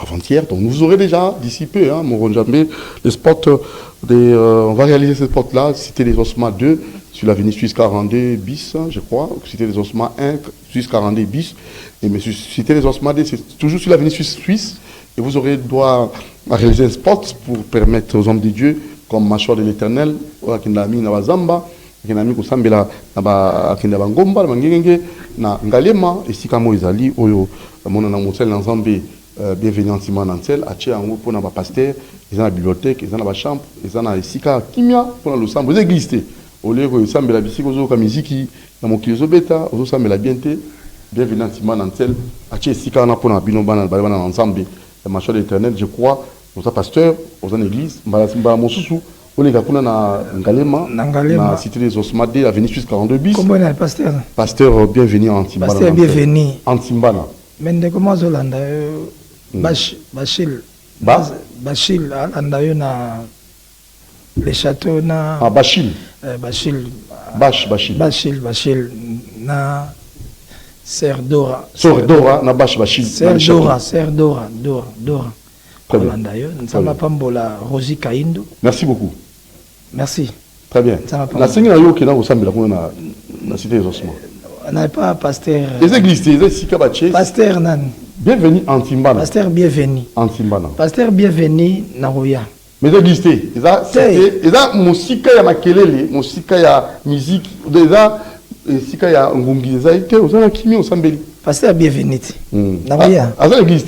avant-hier. Donc nous aurez déjà d'ici peu, hein, Moronjambé, les spots, on va réaliser ce spot-là, Cité des Ossements 2, sur l'avenue Suisse 42 bis, hein, je crois, Cité des Ossements 1, Suisse 42 bis, et mais Cité des Ossements 2, c'est toujours sur l'avenue Suisse, et vous aurez droit à réaliser un spot pour permettre aux hommes de Dieu, comme Machor de l'Éternel, Kinami Nawazamba, Kinami Kusambela, Kinaba Ngomba, Mangenge, na Ngalema, et Sikamo Izali, Oyo, Monana Moussel, Nzambe, bienvenue en Simon Nansel, Aché Ango pour na pasteur, ils ont la bibliothèque, ils ont la chambre, ils ont la Sika Kimia pour le sample, vous existez. Au lieu que vous sambe la bisiki, vous avez musique, dans mon kiloso bêta, vous sambe la bienté, bienvenue en Simon Nansel, Aché Sika na pour na binobana, balabana ensemble, Machor de l'Éternel, je crois. Vous êtes pasteur, vous êtes église, Mbalasimba Mosusu, vous êtes na Ngalema, na Cité des Ossements, avenue Suisse 42 bis. Comment est le pasteur? Pasteur, bienvenue en Timbana. Pasteur, bienvenue. En Timbana. Mais comment Zolanda, Bachil, Andayo na les châteaux na. Ah, Bachil. Bachil. Bachil. Na Serre Dora. Serre Dora, na Bachil. Serre Dora. Rosie Kaindo. Merci beaucoup. Merci. Très bien. La Seigneur Yo qui est dans le Sambi, la Cité des Ossements. On n'a pas pasteur. Les églises, les Sikabaché. Pasteur Nan. Bienvenue en Timbana. Pasteur bienvenue. En Timbana. Pasteur bienvenue Narouya. Mais églises, ils ont musique ya makelele, musique ya musique, déjà musique ya ngungi, ils ont été aux kimi au Sambeli. Pasteur bienvenue. Narouya. À l'église.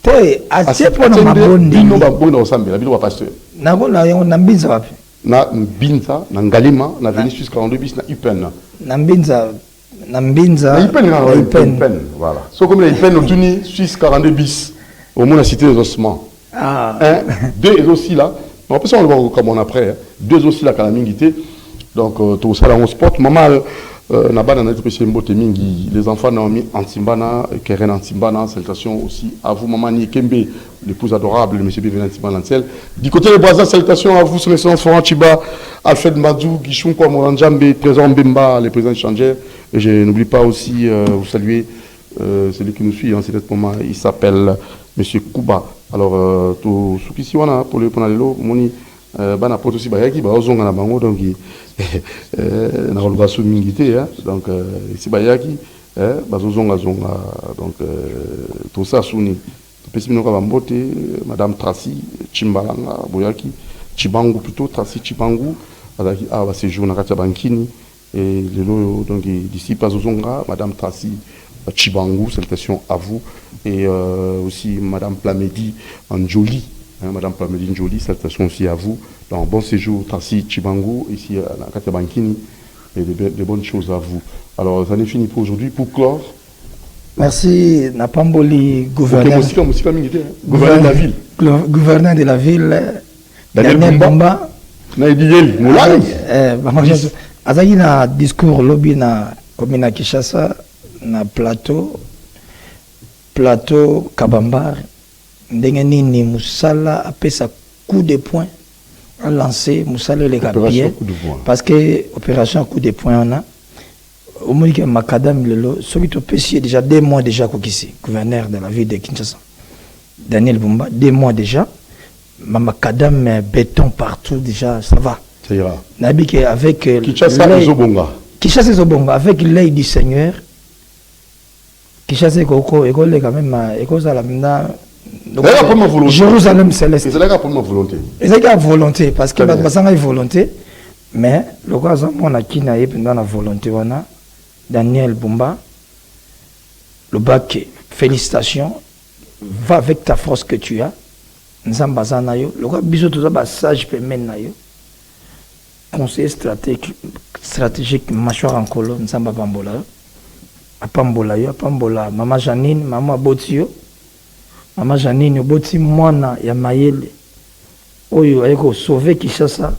Te atie pona mabonde bino babonde osambela bino ba pasteur nako na yango na mbinza wapi na mbinza na ngalima na Avenue Suisse 42 bis na Upen na mbinza na Upen voilà so comme la Upen otuni Suisse 42 bis au moins la Cité des Ossements deux et aussi là on peut ça on le voir comme on après deux aussi là kalamingité donc tout ça dans sport maman les enfants Naomi Antimbana, Keren Antimbana, salutations aussi à vous, maman Nikembe, l'épouse adorable, le monsieur Bienvenu Antimbana Nansel. Du côté des Brazza, salutations à vous, son excellence Florent Chiba, Alfred Madou, Guichon, Moranjambe, président Bemba, les présidents échangeurs. Et je n'oublie pas aussi, vous saluer celui qui nous suit en ce moment, il s'appelle monsieur Kouba. Alors, tout ce qui s'y va pour le Ponalelo, Moni, Bana Poto aussi, Bayaki, Baozonga na Bango, donc. Na rolba sou mingité donc ici bayaki bazozonga zonga donc tout ça souni pesi bino ka bambote madame Tracy Chimbalanga boyaki Chibangu plutôt Tracy Chibangu azaki ba séjour na kati bankini et lelo donc d'ici bazozonga madame Tracy Chibangu salutations à vous et aussi madame Plamedi Anjoli Madame Pameline Joly, salutations aussi à vous. Donc, bon séjour, Tassi Chibango, ici à Katabankini, et de bonnes choses à vous. Alors, ça n'est fini pour aujourd'hui. Pour clore. Merci, Napamboli, gouverneur. Gouverneur de la ville. Gouverneur de la ville, Daniel Bumba. Azaki na discours lobby na commune Kinshasa, na plateau Kabambar. Ndengeni ni Moussala a fait sa coup de poing a lancé Moussala les gabiers parce que opération coup de poing on a au moins que Macadam Lelo celui qui a déjà 2 mois déjà ici gouverneur de la ville de Kinshasa Daniel Bumba 2 mois déjà Macadam béton partout déjà ça va ça ira nabi que avec Kinshasa Zobonga avec l'œil du Seigneur Kinshasa Koko école quand même école ça la maintenant Jérusalem céleste. C'est la première volonté. C'est la volonté parce que la volonté, mais le cas on a qui n'a pas la volonté wana Daniel Bumba le bac félicitations va avec ta force que tu as nzamba na yo le cas biso tout ça sage pemene na yo conseiller stratégique mâchoire en colo nzamba pambola yo maman Janine maman Botio Maman Janine, boti mwana ya mayele. Oyo ayeko sauver Kinshasa.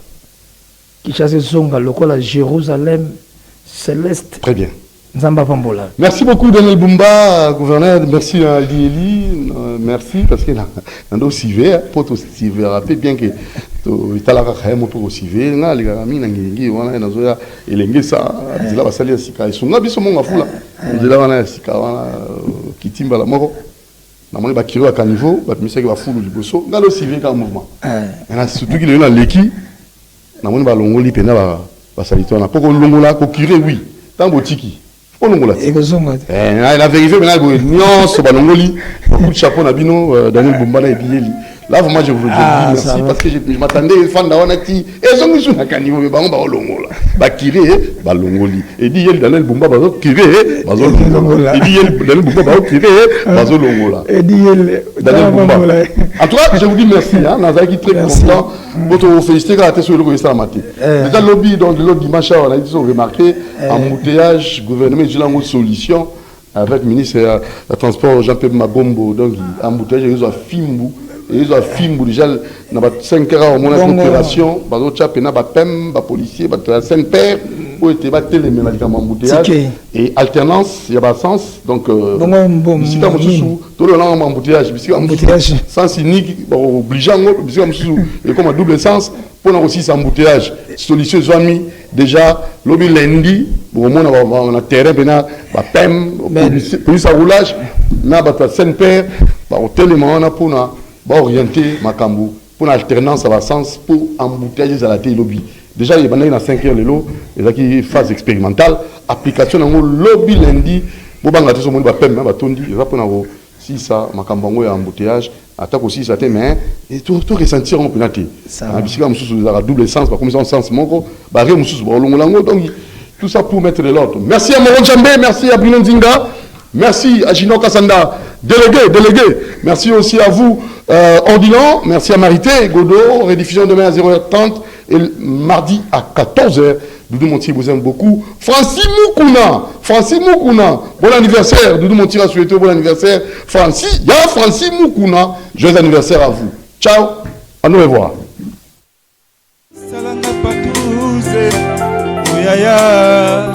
Kinshasa zonga lokola Jérusalem céleste. Très bien. Nzamba Pambola. Merci beaucoup Daniel Bumba, gouverneur. Merci à Eli. Merci parce que nando sivé pour tout sivé rappelez bien que itala ka khaya moto sivé nga les gars mina ngingi wana nazo ya elenge sa dila basali ya sika isunga biso monga fula. Dila wana sika wana kitimba la moko. Namoni bakiro à caniveau, bapimisa ki bafulu liboso, ngalo sivé ka mouvement. Na surtout qu'il est dans l'équipe. Namoni balongoli pena basalito na poko longola ko curé oui. Tambo tiki. Olongola. La vérité maintenant nyonso balongoli coup de chapeau na bino Daniel Bumba na Ebieli. Là vraiment je vous dis merci parce que je m'attendais fan da wana ti ezongi sur na caniveau mais bango ba olongola. Ba curé balongoli. Et dit yel Daniel Bumba ba curé bazolongola. Et dit yel Daniel Bumba ba curé bazolongola. Et dit yel Daniel Bumba. En tout cas, je vous dis merci hein, Nazaki très content. Votre féliciter à sur le ministère matin. Déjà lobby donc le dimanche on a dit ça remarqué embouteillage gouvernement j'ai une solution avec le ministre du transport Jean-Pierre Magombo donc embouteillage ils ont Fimbu et ils ont Fimbu déjà dans 5 heures au moins d'opération bazo chapé na ba pem ba policier ba Saint-Père où était ba télé médicament embouteillage et alternance il y a pas sens donc ici comme sous tout le long embouteillage sens unique obligeant et comme à double sens pour aussi cet embouteillage solution zami déjà lobby lundi au moins on a terrain bena ba pem police à roulage na ba Saint-Père ba hôtel on a pour na ba orienter makambu pour l'alternance à la sens pour embouteillage à la télé lobby déjà il y a 5 heures le lot et qui phase expérimentale application dans lobby lundi bo banga to so mo ba pem ba tondi za pour na si ça makambango ya embouteillage attaque aussi ça mais et tout ressentir on penalty ça bisika mususu za double sens pas comme ça sens moko ba re mususu ba longolango donc tout ça pour mettre de l'ordre. Merci à Moron Djambé, merci à Bruno Nzinga, merci à Gino Kassanda, délégué. Merci aussi à vous, Ordilan, merci à Marité Godot, rediffusion demain à 0h30 et mardi à 14h. Doudou Montier vous aime beaucoup. Francis Moukouna, bon anniversaire. Doudou Montier a souhaité bon anniversaire. Francis Moukouna, joyeux anniversaire à vous. Ciao, à nous revoir. Yeah.